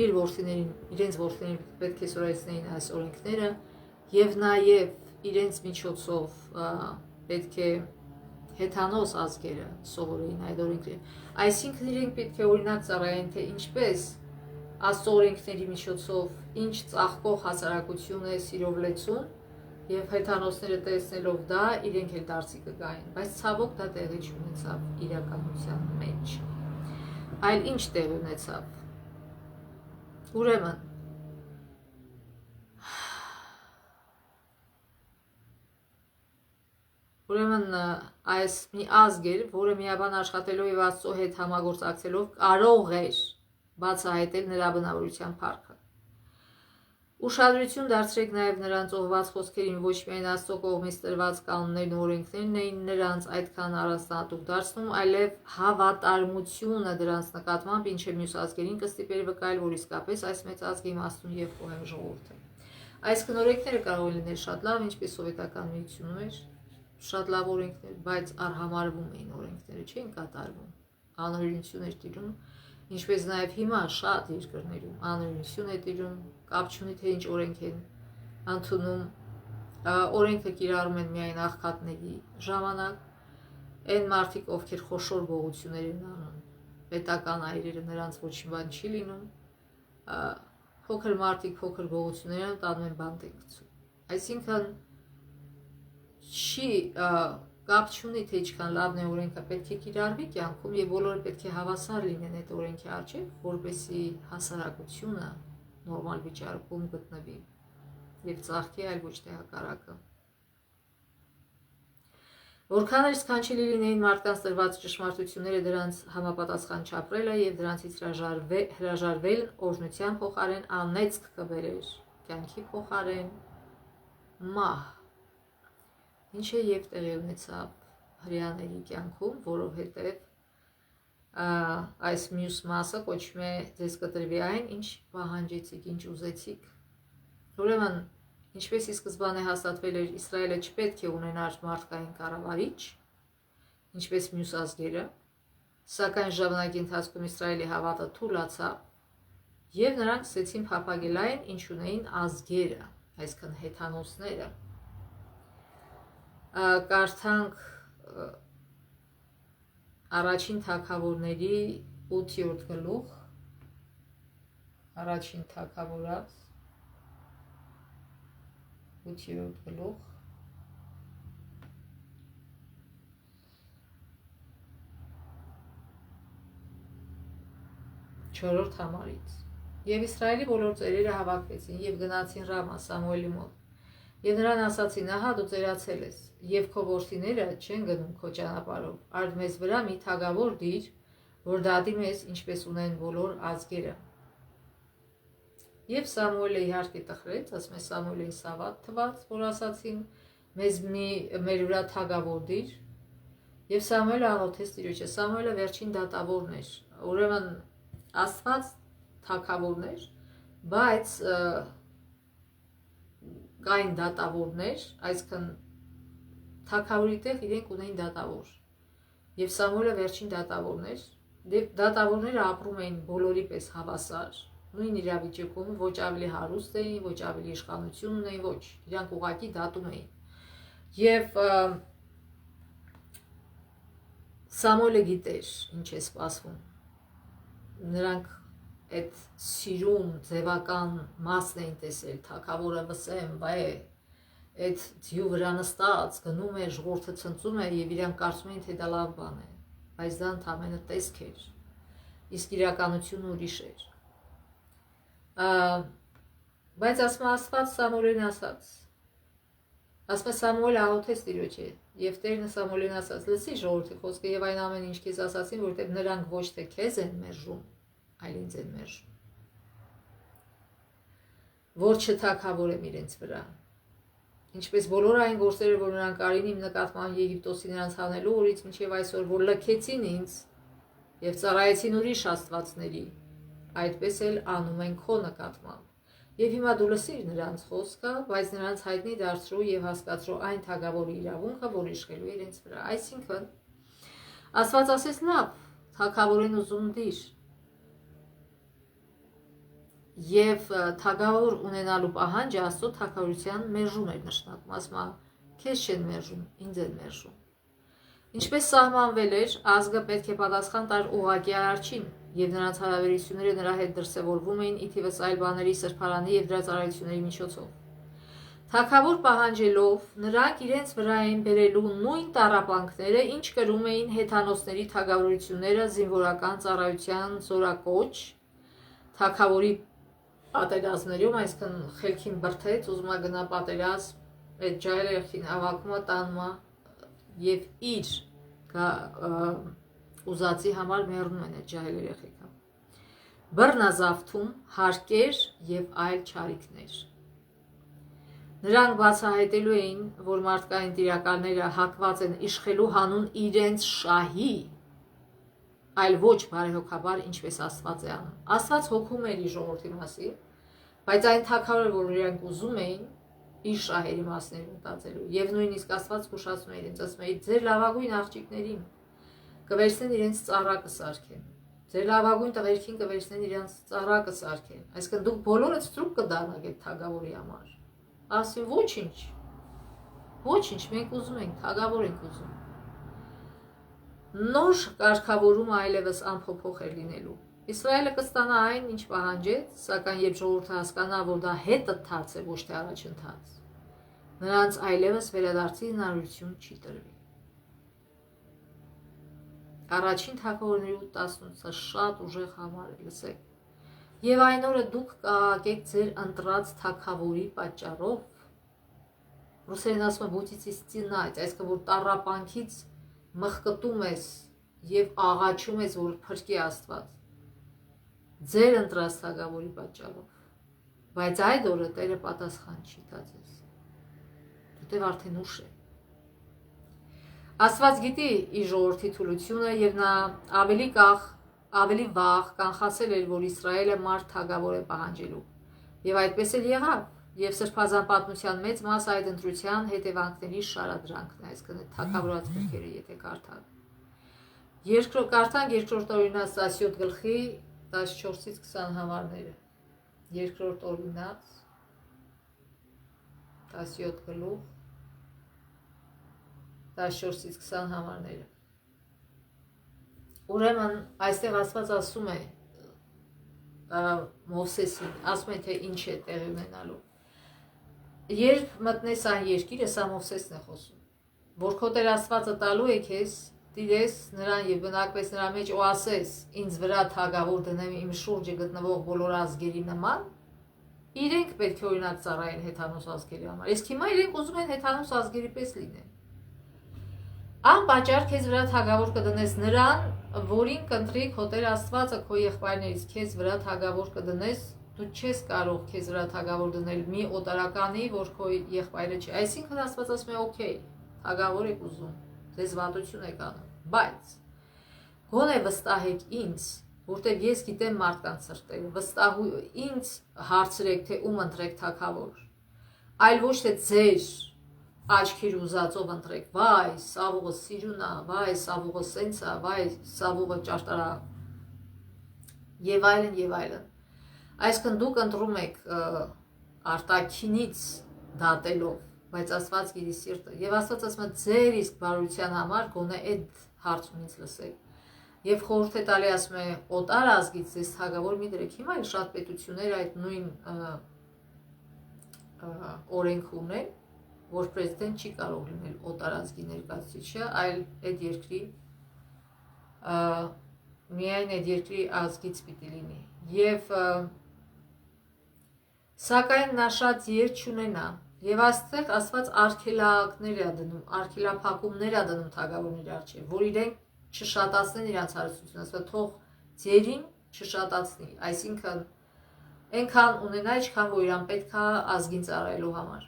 իր որդիներին, իրենց որդիներին պետք է սովորեցնեին այս օրենքները եւ նաեւ իրենց միջոցով պետք է հեթանոս ազգերը սովորեին այդ օրենքները։ Այսինքն իրենք պետք է օրինակ ծառայեն, թե ինչպես Աստծո օրենքների միջոցով ինչ ծաղկող հասարակություն է սիրով լեցուն եւ հեթանոսները տեսնելով դա իրենք էլ դարձի կգային, բայց ցավոք դա տեղի չունեցավ իրականության մեջ։ Այլ ինչ տեղ ունեցավ։ Ուրեմն այս մի ազգ էր, որը միաբան աշխատելով եւ Աստծո հետ համագործակցելով կարող էր բացահայտել նրա բնավորության փառքը։ Ուշադրություն դարձրեք նաեւ նրանց ողված խոսքերին, ոչ միայն Աստծո կողմից տրված կանոններն ու օրենքներն էին նրանց այդքան առանձնահատուկ դարձնում, այլև հավատարմությունը դրանց նկատմամբ, ինչը մյուս ազգերին կստիպեր վկայել, որ իսկապես այս մեծ ազգը իմաստուն եւ խոհեմ ժողովուրդ է։ Այս օրենքները կարող են լինել շատ լավ, ինչպես սովետական միությունում էր, շատ լավ օրենքներ, բայց արհամարվում էին օրենքները, չէին կատարվում, անօրինություն էր տիրում, ինչպես նաև հիմա շատ երկրներում անօրինություն է տիրում, կապ չունի թե ինչ օրենք են ընդունում, օրենքը կիրառում են միայն աղքատների ժամանակ, այն մարդիկ, ովքեր խոշոր գողություններ են անում, պետական այրերը նրանց ոչ մի բան չի լինում, փոքր մարդիկ փոքր գողություններ են տանում են բանտ են գցում, այսինքն չի կապ չունի թե ինչքան լավն է օրենքը պետք է կիրառվի կյանքում եւ բոլորը պետք է հավասար լինեն այդ օրենքի առջեւ, որպեսզի հասարակությունը նորմալ վիճակում գտնվի եւ ծաղկի, այլ ոչ թե հակառակը։ Որքան էլ սքանչելի լինեին մարդկանց տրված ճշմարտությունները դրանց համապատասխան չապրելը եւ դրանցից հրաժարվել օրհնության փոխարեն անեծք կբերեր, կյանքի փոխարեն մահ։ Ինչը եւ տեղի ունեցավ հрьяաների կյանքում, որովհետեւ այս մյուս մասը կոչվում է ձեզ կտրվի այն, ինչ պահանջեցիք, ինչ ուզեցիք։ Ուրեմն, ինչպես ի սկզբանե հաստատվել էր, Իսրայելը չպետք է ունենար մարդկային կառավարիչ, ինչպես մյուս ազգերը, սակայն ժամանակի ընթացքում Իսրայելի հավատը թուլացավ եւ նրանք սկսեցին փափագել այն, ինչ ունեին ազգերը, այսինքն հեթանոսները։ Կարդանք առաջին թագավորների 8-րդ գլուխ, առաջին թագավորաց 8-րդ գլուխ, 4-րդ համարից։ Եվ Իսրայելի բոլոր ծերերը հավաքվեցին եւ գնացին Ռամա Սամուելի մոտ։ Եվ նրան ասացին, ահա դու ծերացել ես, եւ քո որդիները չեն գնում քո ճանապարհով, արդ մեզ վրա մի թագավոր դիր, որ դադի մեզ, ինչպես ունեն բոլոր ազգերը։ Եվ Սամուելը իհարկե տխրեց, ասում է Սամուելին սավատ թվաց, որ ասացին, մեզ մեր վրա թագավոր դիր, եւ Սամուելը աղոթեց Տիրոջը, Սամուելը վերջին դատավորն էր, ուրեմն Աստված թագավորներ, բայց կային դատավորներ, այսինքն թագավորի տեղ իրենք ունեին դատավոր։ Եվ Սամուելը վերջին դատավորն էր, Դատավորները ապրում էին բոլորի պես հավասար, նույն իրավիճակում ոչ ավելի հարուստ էին, ոչ ավելի իշխանություն ունեին, ոչ, իրանք ուղղակի դատում էին։ Եվ Սամուելը գիտեր ինչ է սպասվում։ Նրանք այդ սիրուն ձևական մասն էին տեսել, թագավորը վսեմ, բայ այդ ձյու վրա նստած գնում է, ժողովուրդը ցնծում է եւ իրանք կարծում էին թե դա լավ բան է, բայց դա ընդամենը տեսք էր, իսկ իրականությունը ուրիշ էր։ Բայց ասում Աստված Սամուելին ասաց, ասում է Սամուել աղոթեց Տիրոջը, եւ Տերն Սամուելին ասաց. լսի ժողովրդի խոսքը եւ այն ամեն ինչ քեզ ասացին, որովհետեւ նրանք ոչ թե քեզ են մերժում, այլ ինձ են մերժում, որ չթագավորեմ իրենց վրա։ Ինչպես բոլոր այն գործերը, որ նրանք արին իմ նկատմամբ Եգիպտոսի նրանց հանելու օրից մինչև այսօր, որ լքեցին ինձ եւ ծառայեցին ուրիշ աստվածների, այդպես էլ անում են քո նկատմամբ։ Եվ հիմա դու լսիր նրանց խոսքը, բայց նրանց հայտնի դարձրու եւ հասկացրու այն թագավորի իրավունքը, որ իշխելու է իրենց վրա։ Այսինքն Աստված ասեց լավ, թագավորին ուզում դիր։ Եվ թագավոր ունենալու պահանջը Աստծո թագավորության մերժում էր նշանակում, ասում քեզ չեն մերժում, ինձ են մերժում։ Ինչպես սահմանվել էր, ազգը պետք է պատասխան տար ուղղակի Արարչին, եւ նրանց հարաբերությունները նրա հետ դրսևորվում էին ի թիվս այլ բաների սրբարանի եւ դրա ծառայությունների միջոցով։ Թագավոր պահանջելով, նրանք իրենց վրա էին բերելու նույն տառապանքները, ինչ կրում էին հեթանոսների թագավորությունները զինվորական ծառայության զորակոչ, թագավորի պատերազմներում, այսինքն խելքին բրթեց, ուզում է գնա պատերազմ, այդ ջահելերին հավաքում է տանում եւ իր ուզածի համար մեռնում են այդ ջահել երեխեքը։ Բռնազավթում, հարկեր եւ այլ չարիքներ։ Նրանք բացահայտելու էին, որ մարդկային տիրակալները հակված են իշխելու հանուն իրենց շահի, այլ ոչ բարեհոգաբար, ինչպես Աստված է անում։ Աստված հոգում էր իր ժողովրդի մասին, բայց այն թագավորը, որ իրենք ուզում էին, իր շահերի մասներում մտածելու, եւ նույնիսկ Աստված զգուշացնում է իրենց, ասում է ձեր լավագույն աղջիկներին կվերցնեն իրենց ծառա կսարքեն, ձեր լավագույն տղերքին կվերցնեն իրենց ծառա կսարքեն, այսինքն դուք բոլորը ստրուկ կդառնաք այդ թագավորի համար։ Ասին ոչինչ, ոչինչ, մենք ուզում ենք, թագավոր ենք ուզում։ Նոր կարգավորումը այլևս անփոփոխ էր լինելու։ Իսրայելը կստանա այն, ինչ պահանջեց, սակայն երբ ժողովուրդը հասկանա, որ դա հետընթաց է, ոչ թե առաջընթաց, նրանց այլևս վերադարձի հնարավորություն չի տրվի։ Առաջին թագավորների 18-ը շատ ուժեղ համար է, լսեք։ Եվ այն օրը դուք կաղաղեք ձեր ընտրած թագավորի պատճառով, ռուսերեն ասում են «будете стенать», այսինքն որ տառապանքից մխկտում ես եւ աղաչում ես, որ փրկի Աստված ձեր ընտրած թագավորի պատճառով, բայց այդ օրը Տերը պատասխան չի տա ձեզ, որտեղ արդեն ուշ է։ Աստված գիտի իր ժողովրդի թուլությունը եւ նա ավելի վաղ կանխացել էր, որ Իսրայելը մարդ թագավոր է պահանջելու, եւ այդպես էլ եղավ, եւ սրբազան պատմության մեծ մասը այդ ընտրության հետևանքների շարադրանքն է, այսինքն թագավորած գրքերը, եթե կարդանք։ Կարդանք երկրորդ օրինաց 17 գլխի 14-ից 20 համարները, երկրորդ օրինաց 17 գլուխ 14-ից 20 համարները։ Ուրեմն այստեղ Աստված ասում է Մովսեսին, ասում է թե ինչ է տեղի ունենալու։ Երբ մտնես այն երկիրը, սա Մովսեսն է խոսում, որ քո Տեր Աստվածը տալու է քեզ, տիրես նրան եւ բնակվես նրա մեջ ու ասես, ինձ վրա թագավոր դնեմ իմ շուրջը գտնվող բոլոր ազգերի նման, իրենք պետք է օրինակ ծառայեն հեթանոս ազգերի համար։ Իսկ հիմա իրենք ուզում են հեթանոս ազգերի պես լինեն։ Անպատճառ քեզ վրա թագավոր կդնես նրան, որին կընտրի քո Տեր Աստվածը քո եղբայրներից, քեզ վրա թագավոր կդնես, դու չես կարող քեզ վրա թագավոր դնել մի օտարականի, որ քո եղբայրը չի։ Այսինքն Աստված ասում է, օքեյ, թագավոր եք ուզում, ձեզ վատություն եք անում, բայց գոնե վստահեք ինձ, որտեղ ես գիտեմ մարդկանց սրտերը, վստահու ինձ հարցրեք, թե ում ընտրեք թագավոր, այլ ոչ թե ձեր աչքիր ուզածով ընտրեք, վայ, Սավուղը սիրուն է, վայ, Սավուղը սենց է, վայ, Սավուղը ճարտարա եւ այլն եւ այլն։ Այսինքն դուք ընտրում եք արտաքինից դատելով, բայց Աստված գիտի սիրտը, եւ Աստված ասում է ձեր իսկ բարության համար գոնե այդ հարցումից լսեք։ Եվ խորհուրդ է տալի, ասում է, օտար ազգից ձեզ թագավոր մի դրեք։ Հիմա էլ շատ պետություններ այդ նույն օրենք ունեն, որ պրեզիդենտ չի կարող լինել օտար ազգի ներկայացուցիչը, այլ այդ երկրի միայն այդ երկրի ազգից պիտի լինի։ Եվ սակայն նա շատ եր չունենա, եւ այստեղ Աստված արգելակներ է դնում, արգելափակումներ է դնում թագավորների առջև, որ իրենք չշատացնեն իրանց հարստությունը, ասում թող ձերին չշատացնի, այսինքն այնքան ունենա, ինչքան որ իրան պետք է ազգին ծառայելու համար։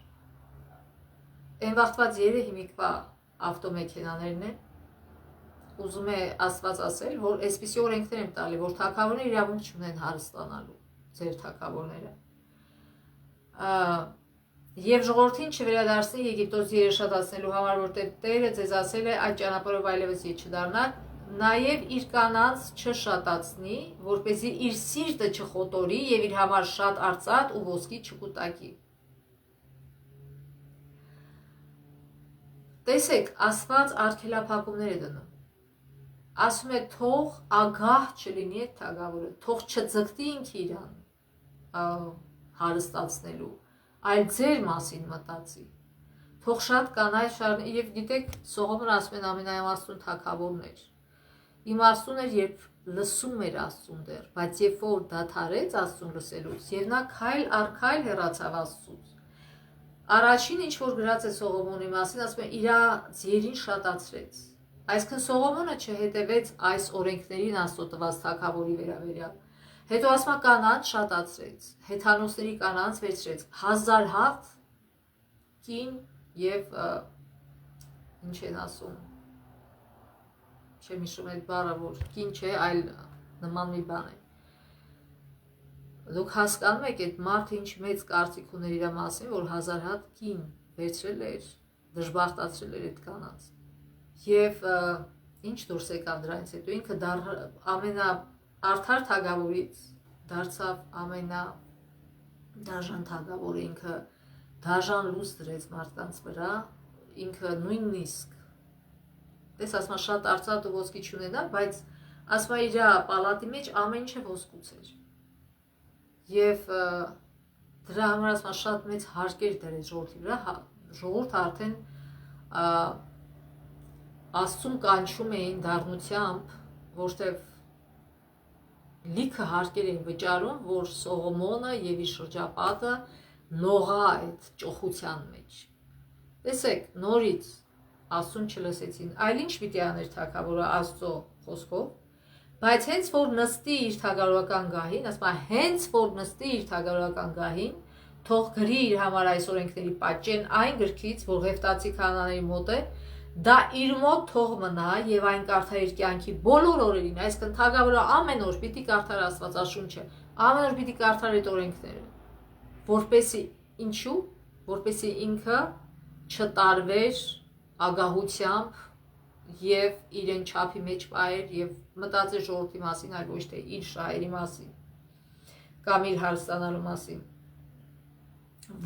Այն վաղվա ձերը հիմիկվա ավտոմեքենաներն են, ուզում է Աստված ասել, որ այսպիսի օրենքներ են տալի, որ թագավորները իրավունք չունեն հարստանալու, ձեր թագավորները։ Եվ ժողովրդին չվերադարձնի Եգիպտոս երաշտացնելու համար, որտեղ Տերը ձեզ ասել է այդ ճանապարհով այլևս չդառնաք, նաև իր կանանց չշատացնի, որպեսզի իր սիրտը չխոտորի եւ իր համար շատ արծաթ ու ոսկի չկուտակի։ Տեսեք, Աստված արգելափակումներ է դնում։ Ասում է թող ագահ չլինի այդ թագավորը, թող չձգտի ինքը իրան հարստացնելու, այլ ձեր մասին մտածի։ Թող շատ կանայք շարունի, եւ գիտեք, Սողոմոնը ասում են ամենաիմաստուն թագավորն էր։ Իմաստուն էր, երբ լսում էր Աստծուն դեռ, բայց երբ որ դադարեց Աստծուն լսելուց, եւ նա քայլ առ քայլ հեռացավ Աստծուց։ Առաջին ինչ որ գրած է Սողոմոնի մասին, ասում է իր ձերին շատացրեց։ Այսինքն Սողոմոնը չհետևեց այս օրենքներին Աստծո տված թագավորի վերաբերյալ։ Հետո ասում է կանանց շատացրեց, հեթանոսների կանանց վերցրեց, 1000 հատ կին եւ ինչ են ասում, չեմ հիշում այդ բառը, որ կին չէ, այլ նման մի բան է։ Դուք հասկանում եք այդ մարդը ինչ մեծ կարծիք ուներ իր մասին, որ 1000 հատ կին վերցրել էր, դժբախտացրել էր այդ կանանց։ Եվ ինչ դուրս եկավ դրանից հետո ինքը ամենաարդար թագավորից դարձավ ամենադաժան թագավորը, ինքը դաժան լույս դրեց մարդկանց վրա, ինքը նույնիսկ տես ասма շատ արծաթ ու ոսկի չունենա, բայց ասма իր պալատի մեջ ամեն ինչը ոսկուց էր։ Եվ դրա համար ասма շատ մեծ հարկեր դրեց ժողովրդի վրա, ժողովուրդը արդեն Աստծուն կանչում էին դառնությամբ, որտեվ լիքը հարկեր էին վճարում, որ Սողոմոնը եւ իր շրջապատը նողա այդ ճոխության մեջ։ Տեսեք, նորից Աստծուն չլսեցին, այլ ինչ պիտի աներ թագավորը Աստծո խոսքով, բայց հենց որ նստի իր թագավորական գահին, ասում է հենց որ նստի իր թագավորական գահին, թող գրի իր համար այս օրենքների պատճեն այն գրքից, որ Ղևտացի քահանաների մոտ է, դա իր մոտ թող մնա եւ այն կարդա իր կյանքի բոլոր օրերին, այսինքն թագավորը ամեն օր պիտի կարդար Աստվածաշունչը, ամեն օր պիտի կարդար այդ օրենքները, որպեսզի ինչու, որպեսզի ինքը չտարվեր ագահությամբ եւ իրեն չափի մեջ պահեր եւ մտածեր ժողովրդի մասին, այլ ոչ թե իր շահերի մասին կամ իր հարստանալու մասին,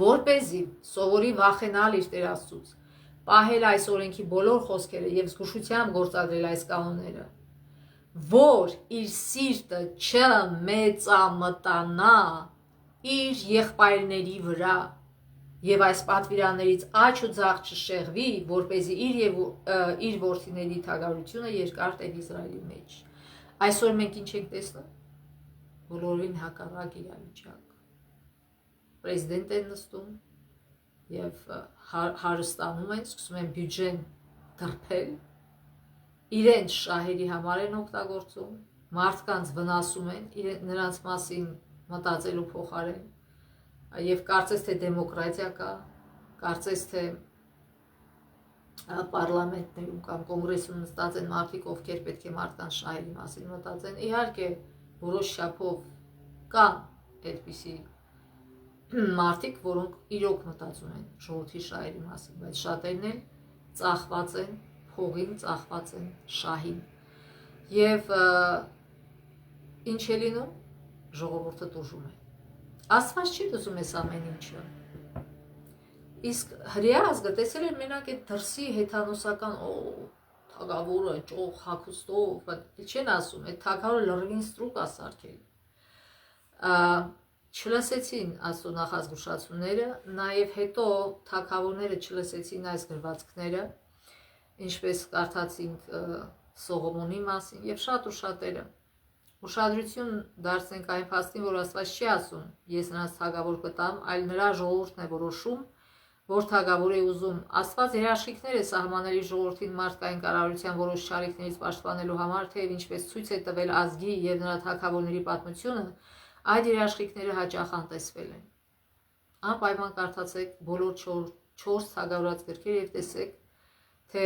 որպեսզի սովորի վախենալ իր Տեր Աստծուց, պահել այս օրենքի բոլոր խոսքերը եւ զգուշությամբ գործադրել այս կանոնները, որ իր սիրտը չմեծամտանա իր եղբայրների վրա եւ այս պատվիրաններից աջ ու ձախ չշեղվի, որպեսզի իր որդիների թագավորությունը երկար տեղ Իսրայելի մեջ։ Այսօր մենք ինչ ենք տեսնում, բոլորին հակառակ իրավիճակ։ Պրեզիդենտ են նստում եւ հարստանում են, սկսում են բյուջեն դրբել, իրենց շահերի համար են օգտագործում, մարդկանց վնասում են, նրանց մասին մտածելու փոխարեն, եւ կարծես թե դեմոկրատիա կա, կարծես թե պարլամենտներում կամ կոնգրեսում նստած են մարդիկ, ովքեր պետք է մարդկանց շահերի մասին մտածեն, իհարկե որոշ չափով կան այդպիսի մարդիկ, որոնք իրոք մտածում են ժողովրդի շահերի մասին, բայց շատերն էլ ծախված են փողին, ծախված են շահին։ Եվ ինչ է լինում, ժողովուրդը տուժում է։ Աստված չի դուզում այս ամեն ինչը։ Իսկ հրեա ազգը տեսել էր մենակ այդ դրսի հեթանոսական թագավորը ճոխ հագուստով, չեն ասում, այդ թագավորը լրիվին ստրուկ ասարքել։ Չլսեցին Աստծո նախազգուշացումները, նաև հետո թագավորները չլսեցին այս գրվածքները, ինչպես կարդացինք Սողոմոնի մասին եւ շատ ու շատերը։ Ուշադրություն դարձնենք այն փաստին, որ Աստված չի ասում ես նրանց թագավոր կտամ, այլ նրա ժողովուրդն է որոշում, որ թագավոր է ուզում։ Աստված երաշխիքներ է սահմանելի ժողովրդին մարդկային կառավարության որոշ չարիքներից պաշտպանելու համար, թեև ինչպես ցույց է տվել ազգի եւ նրա թագավորների պատմությունը, այդ երաշխիքները հաճախ անտեսվել են։ Անպայման կարդացեք բոլոր 4 թագավորած գրքերը եւ տեսեք, թե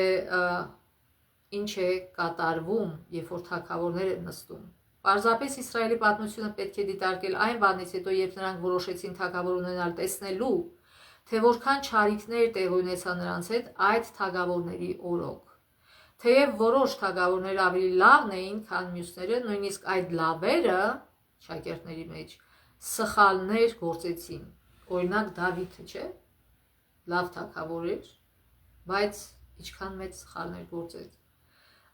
ինչ է կատարվում, երբ որ թագավորներ են նստում։ Պարզապես Իսրայելի պատմությունը պետք է դիտարկել այն բանից հետո, երբ նրանք որոշեցին թագավոր ունենալ, տեսնելու, թե որքան չարիքներ տեղի ունեցան նրանց հետ այդ թագավորների օրոք։ Թեև որոշ թագավորներ ավելի լավն էին, քան մյուսները, նույնիսկ այդ լավերը շակերտների մեջ սխալներ գործեցին։ Օրինակ Դավիթը, չէ՞, լավ թագավոր էր, բայց ինչքան մեծ սխալներ գործեց։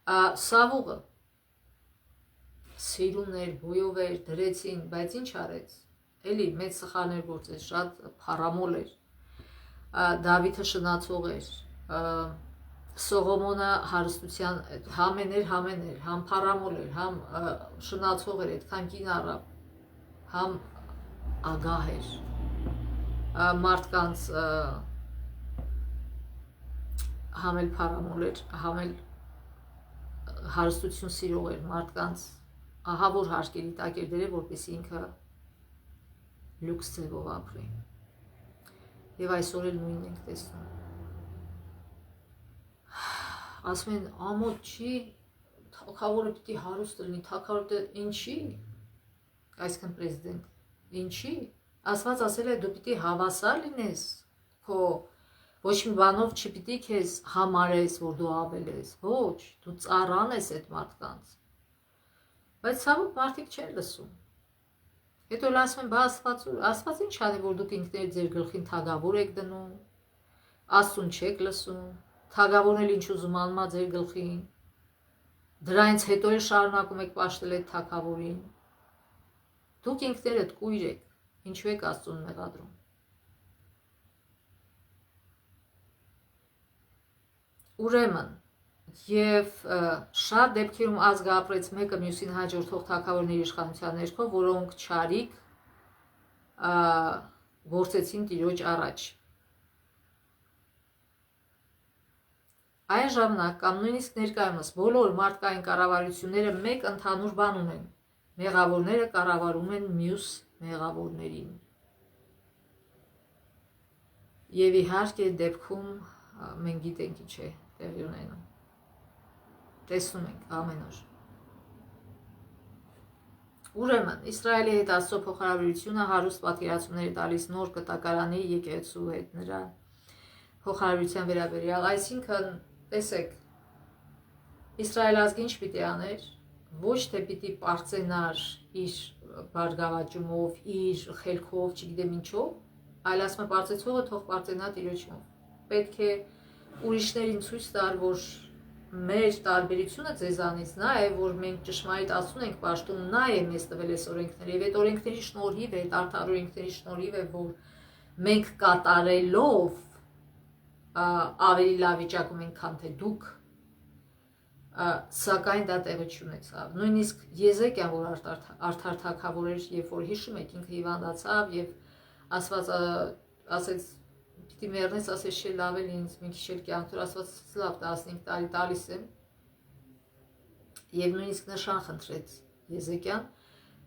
Սավուղը սիրուն էր, բոյով էր, դրեցին, բայց ինչ արեց։ Էլի մեծ սխալներ գործեց, շատ փառամոլ էր։ Դավիթը շնացող էր, Սողոմոնը հարստության համ էր, համ փառամոլ էր, համ շնացող էր, այդքան կին առավ, համ ագահ էր, մարդկանց համ էլ փառամոլ էր, համ էլ հարստություն սիրող էր, մարդկանց ահավոր հարկերի տակ էր դրել, որպեսզի ինքը լյուքս ձևով ապրի։ Եվ այսօր էլ նույնն ենք տեսնում։ Ասում են ամոթ չի, թագավորը պիտի հարուստ լինի, թագավորը ինչի, այսքան պրեզիդենտ, ինչի, Աստված ասել է դու պիտի հավասար լինես, քո ոչ մի բանով չպիտի քեզ համարես, որ դու ավել ես, ոչ, դու ծառան ես այդ մարդկանց։ Բայց ցավոք մարդիկ չեն լսում։ Հետո ասում են, բա Աստված ինչ անի, որ դուք ինքներդ ձեր գլխին թագավոր եք դնում, Աստծուն չեք լսում, թագավորն էլ ինչ ուզում անում ձեր գլխին, դրանից հետո էլ շարունակում եք պաշտել այդ թագավորին։ Դուք ինքներդ կույր եք, ինչու եք Աստծուն մեղադրում։ Ուրեմն, եւ շատ դեպքերում ազգը ապրեց մեկը մյուսին հաջորդող թագավորների իշխանության ներքո, որոնք չարիք գործեցին Տիրոջ առաջ։ Այն ժամանակ կամ նույնիսկ ներկայումս բոլոր մարդկային կառավարությունները մեկ ընդհանուր բան ունեն. մեղավորները կառավարում են մյուս մեղավորներին։ Եվ իհարկե դեպքում մենք գիտենք ինչ է տեղի ունենում։ Տեսնում ենք ամեն օր։ Ուրեմն Իսրայելի հետ Աստծո փոխհարաբերությունը հարուստ պատկերացումներ տալիս նոր կտակարանի եկեղեցու հետ նրա փոխհարաբերության վերաբերյալ, այսինքն տեսեք, Իսրայել ազգը ինչ պիտի աներ, ոչ թե պիտի պարծենար իր բարգավաճումով, իր խելքով, չգիտեմ ինչով, այլ ասում է պարծեցողը թող պարծենա Տիրոջով։ Պետք է ուրիշներին ցույց տալ, որ մեր տարբերությունը ձեզանից նա է, որ մենք ճշմարիտ ասում ենք պաշտում, նա է մեզ տվել այս օրենքները, եւ այդ օրենքների շնորհիվ է, արդար օրենքների շնորհիվ է, որ մենք կատարելով ավելի լավ վիճակում ենք, քան թե դուք, սակայն դա տեղի չունեցավ։ Նույնիսկ Եզեկիան, որ արդար թագավոր էր, երբ որ հիշում եք, ինքը հիվանդացավ եւ Աստված ասեց պիտի մեռնես, ասես չէ լավ էլ ինձ մի քիչ էլ կյանք տուր, Աստված լավ 15 տարի տալիս եմ։ Եվ նույնիսկ նշան խնդրեց Եզեկիան,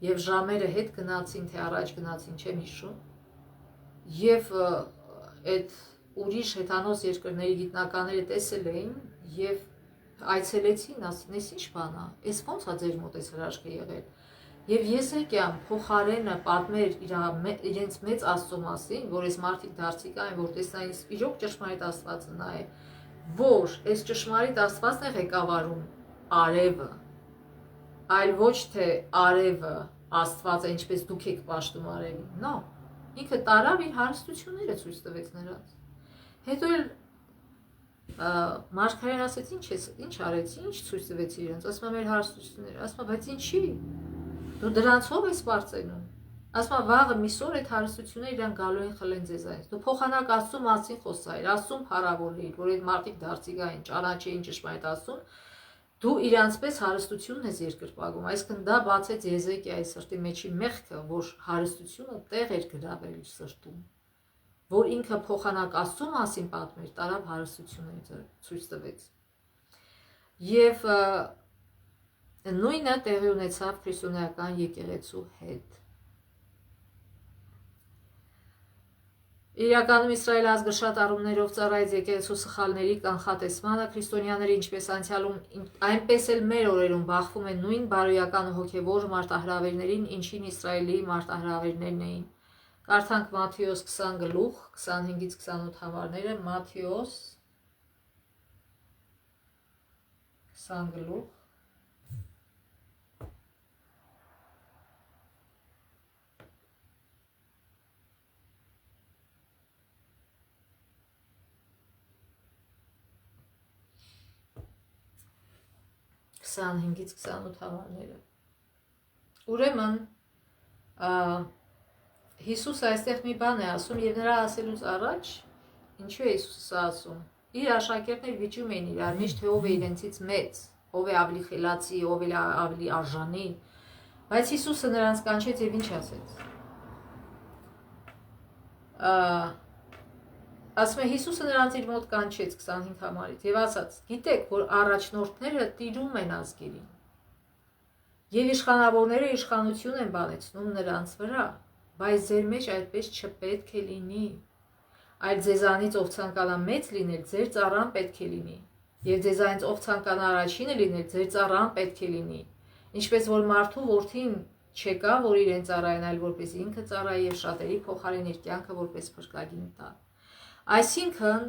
եւ ժամերը հետ գնացին, թե առաջ գնացին, չեմ հիշում։ Եվ այդ ուրիշ հեթանոս երկրների գիտնականները տեսել էին եւ այցելեցին, ասին, «Էս ինչ բան է, էս ո՞նց է ձեր մոտ էս հրաշքը եղել»։ Եվ Եզեկիան փոխարենը պատմեր իրենց մեծ Աստծո մասին, որ այս մարդիկ դարձի կային, որ տեսնային իրոք ճշմարիտ Աստվածը նա է, որ այս ճշմարիտ Աստվածն է ղեկավարում արևը, այլ ոչ թե արևը Աստված է, ինչպես դուք եք պաշտում արևին։ No, ինքը տարավ իր հարստությունները ցույց տվեց նրանց։ Հետո էլ Մարգարեն ասեց, ինչ արեցի, ինչ ցույց տվեցի իրենց, ասում է մեր հարստությունները, ասում է, բայց ինչի։ Դու դրանցով ես բարձենում։ Ասում է, վաղը միսօր այդ հարստությունները իրան գալու են խլեն ձեզանից։ Դու փոխանակ Աստծո մասին խոսայիր, Աստծուն փառավորեիր, որ այդ մարդիկ դարձիկային, ճանաչեին ճշմարիտ Աստծուն, դու իրանցպես հարստությունն ես երկրպագում, այսինքն դա բացեց Եզեկիայի սրտի մեջի մեղքը, որ հարստությունը տեղ էր գրավել իր սրտում, որ ինքը փոխանակ Աստծո մասին պատմեր, տարավ հարստությունները ցույց տվեց։ Եվ նույնը տեղի ունեցավ քրիստոնեական եկեղեցու հետ։ Իրականում Իսրայել ազգը շատ առումներով ծառայեց եկեղեցու սխալների կանխատեսմանը, քրիստոնյաները ինչպես անցյալում, այնպես էլ մեր օրերում բախվում են նույն բարոյական ու հոգևոր մարտահրավերներին, ինչին Իսրայելի մարտահրավերներն էին։ Կարդանք Մատթեոս 20 գլուխ 25-ից 28 համարները, Մատթեոս 20 գլուխ 25-ից 28 համարները։ Ուրեմն Հիսուսը այստեղ մի բան է ասում եւ նրա ասելուց առաջ ինչու է Հիսուսը ասում։ Իր աշակերտները վիճում էին իրար միշտ թե ով է իրենցից մեծ, ով է ավելի խելացի, ով է ավելի արժանի, բայց Հիսուսը նրանց կանչեց եւ ինչ ասեց։ Ասում է Հիսուսը նրանց իր մոտ կանչեց 25 համարից եւ ասաց. գիտեք, որ առաջնորդները տիրում են ազգերին եւ իշխանավորները իշխանություն են բանեցնում նրանց վրա, բայց ձեր մեջ այդպես չպետք է լինի, այլ ձեզանից ով ցանկանա մեծ լինել, ձեր ծառան պետք է լինի, եւ ձեզանից ով ցանկանա առաջինը լինել, ձեր ծառան պետք է լինի, ինչպես որ մարդու որդին չեկա, որ իրեն ծառային, այլ որպես ինքը ծառայի եւ շատերի փոխարեն իր կյանքը որպես փրկագին տա։ Այսինքն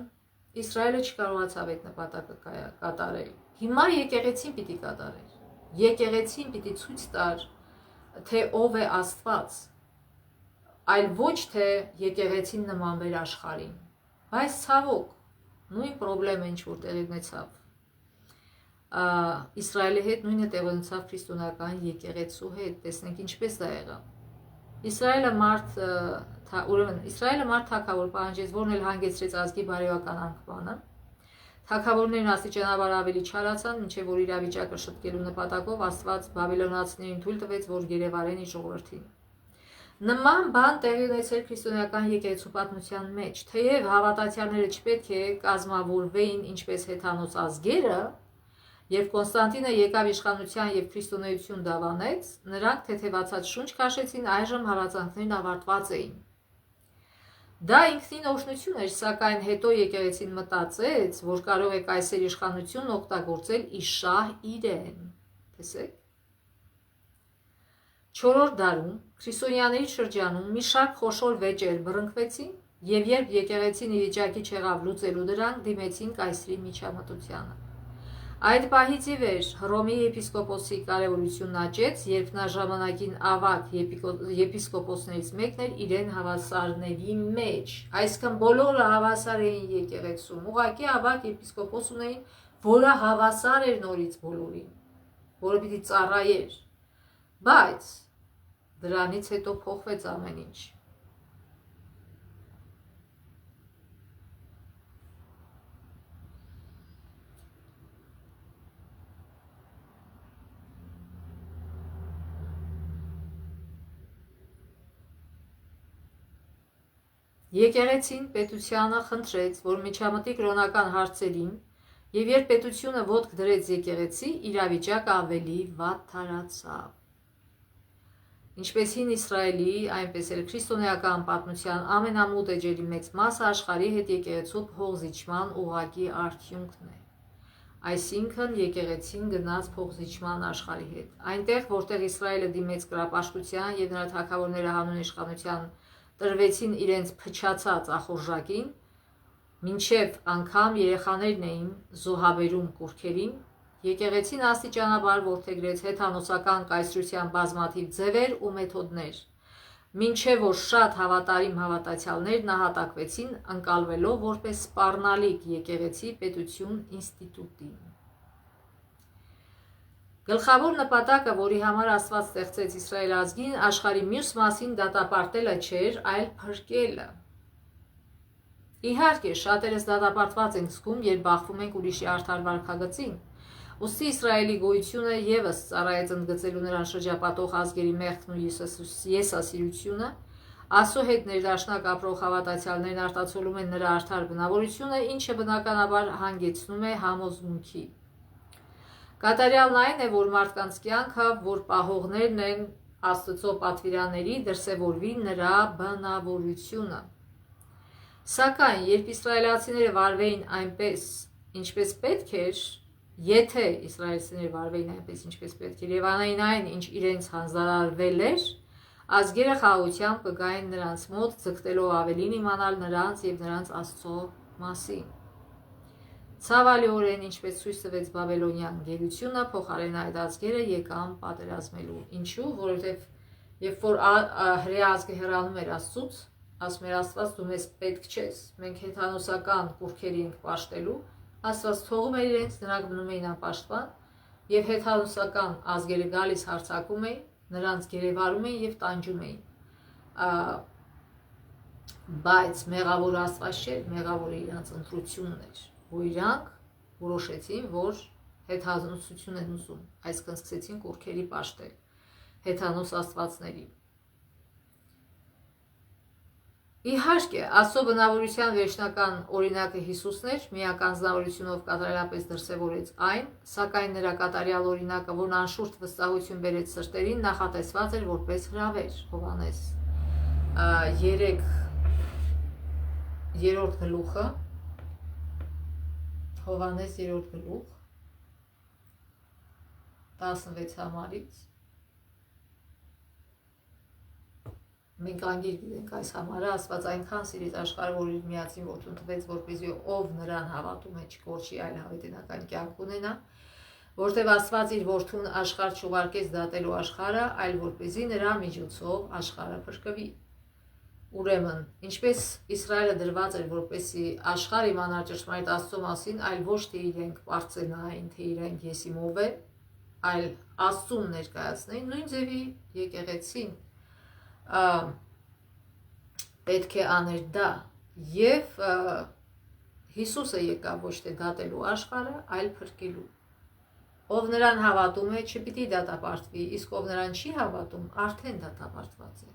Իսրայելը չկարողացավ այդ նպատակը կատարել։ Հիմա եկեղեցին պիտի կատարեր։ Եկեղեցին պիտի ցույց տար, թե ով է Աստված, այլ ոչ թե եկեղեցին նմանվեր աշխարհին։ Բայց ցավոք, նույն խնդրեմը ինչ որ տեղի ունեցավ Իսրայելի հետ, նույնը տեղի ունեցավ քրիստոնեական եկեղեցու հետ։ Տեսնենք ինչպես դա եղավ։ Իսրայելը մարդ թագավոր պահանջեց, որն էլ հանգեցրեց ազգի բարոյական անկմանը։ Թագավորներն աստիճանաբար ավելի չարացան, մինչև որ իրավիճակը շտկելու նպատակով Աստված բաբելոնացիներին թույլ տվեց, որ գերեվարեն իր ժողովրդին։ Նման բան տեղի ունեցել քրիստոնեական եկեղեցու պատմության մեջ, թեև հավատացյալները չպետք է կազմավորվեին ինչպես հեթանոց ազգերը, երբ Կոնստանտինը եկավ իշխանության եւ քրիստոնեություն դավանեց, նրանք թեթևացած շունչ քաշեցին, այժմ հալածանքներն ավարտված էին։ Դա ինքնին օրհնություն էր, սակայն հետո եկեղեցին մտածեց, որ կարող է կայսեր իշխանությունն օգտագործել իր շահ իրեն։ Տեսեք։ 4-րդ դարում քրիստոնյաների շրջանում մի շարք խոշոր վեճեր բռնկվեցին, եւ երբ եկեղեցին ի վիճակի չեղավ լուծելու դրանք, դիմեցին կայսրի միջամտությանը։ Այդ պահից ի վեր Հռոմի եպիսկոպոսի կարևորությունն աճեց, երբ նա ժամանակին ավագ եպիսկոպոսներից մեկն էր իրեն հավասարների մեջ, այսինքն բոլորը հավասար էին եկեղեցում, ուղղակի ավագ եպիսկոպոս ունեին, որը հավասար էր նորից բոլորին, որը պիտի ծառայեր, բայց դրանից հետո փոխվեց ամեն ինչ։ Եկեղեցին պետությանը խնդրեց, որ միջամտի կրոնական հարցերին, եւ երբ պետությունը ոտք դրեց եկեղեցի, իրավիճակը ավելի վատթարացավ։ Ինչպես հին Իսրայելի, այնպես էլ քրիստոնեական պատմության ամենամուտ էջերի մեծ մասը աշխարհի հետ եկեղեցու փոխզիջման ուղղակի արդյունքն է։ Այսինքն եկեղեցին գնաց փոխզիջման աշխարհի հետ։ Այնտեղ, որտեղ Իսրայելը դիմեց կրապաշտության եւ նրա թագավորները հանուն իշխանության տրվեցին իրենց փչացած ախորժակին, մինչև անգամ երեխաներն էին զոհաբերում կուռքերին, Եկեղեցին աստիճանաբար որդեգրեց հեթանոսական կայսրության բազմաթիվ ձևեր ու մեթոդներ, մինչև որ շատ հավատարիմ հավատացյալներ նահատակվեցին, ընկալվելով որպես սպառնալիք եկեղեցի պետություն ինստիտուտին։ Գլխավոր նպատակը, որի համար Աստված ստեղծեց Իսրայել ազգին, աշխարհի մյուս մասին դատապարտելը չէր, այլ փրկելը։ Իհարկե, շատերս դատապարտված ենք զգում, երբ բախվում ենք ուրիշի արդար վարքագծին։ Ուստի Իսրայելի գոյությունը ևս ծառայեց ընդգծելու նրան շրջապատող ազգերի մեղքն ու եսասիրությունը, Աստծո հետ ներդաշնակ ապրող հավատացյալներն արտացոլում են նրա արդար բնավորությունը, ինչը բնականաբար հանգեցնում է համոզմունքի։ Կատարյալն այն է, որ մարդկանց կյանքը, որ պահողներն են Աստծո պատվիրանների, դրսևորվի նրա բնավորությունը։ Սակայն, երբ իսրայելացիները վարվեին այնպես, ինչպես պետք էր, եթե իսրայելցիները վարվեին այնպես, ինչպես պետք էր, եւ անային այն, ինչ իրենց հանձնարարվել էր, ազգերը խաղաղությամբ կգային նրանց մոտ, ձգտելով ավելին իմանալ նրանց եւ նրանց Աստծո մասին։ Ցավալիորեն, ինչպես ցույց տվեց Բաբելոնյան գերությունը, փոխարեն այդ ազգերը եկան պատերազմելու։ Ինչու՞, որովհետեւ երբ որ հրեա ազգը հեռանում էր Աստծուց, ասում էր Աստված, դու մեզ պետք չես, մենք հեթանոսական կուռքերի ենք պաշտելու, Աստված թողում էր իրենց, նրանք մնում էին անպաշտպան, եւ հեթանոսական ազգերը գալիս հարձակում էին, նրանց գերեվարում էին եւ տանջում էին։ Բայց մեղավոր Աստված չէր, մեղավորը իրանց ընտրությունն էր, որ իրանք որոշեցին, որ հեթանոսություն են ուզում, այսինքն սկսեցին կուռքերի պաշտել հեթանոս աստվածների։ Իհարկե, Աստծո բնավորության վերջնական օրինակը Հիսուսն էր, միական զնավորությունով կատարելապես դրսևորեց այն, սակայն նրա կատարյալ օրինակը, որն անշուշտ վստահություն բերեց սրտերին, նախատեսված էր որպես հրավեր։ Հովհաննես 3-րդ գլուխը, Հովհաննես 3-րդ գլուխ 16 համարից մենք անգիր գիտենք այս համարը, Աստված այնքան սիրեց աշխարհը, որ իր միածին որդուն տվեց, որպեսզի ով նրան հավատում է չկորչի, այլ հավիտենական կյանք ունենա, որտեղ Աստված իր որդուն աշխարհ չուղարկեց դատելու աշխարհը, այլ որպեսզի նրա միջոցով աշխարհը փրկվի։ Ուրեմն, ինչպես Իսրայելը դրված էր, որպեսզի աշխարհը իմանա ճշմարիտ Աստծո մասին, այլ ոչ թե իրենք պարծենային, թե իրենք եսիմով է, այլ Աստծուն ներկայացնեին, նույն ձևի եկեղեցին պետք է աներ դա, եւ Հիսուսը եկավ ոչ թե դատելու աշխարհը, այլ փրկելու։ Ով նրան հավատում է, չպիտի դատապարտվի, իսկ ով նրան չի հավատում, արդեն դատապարտված է։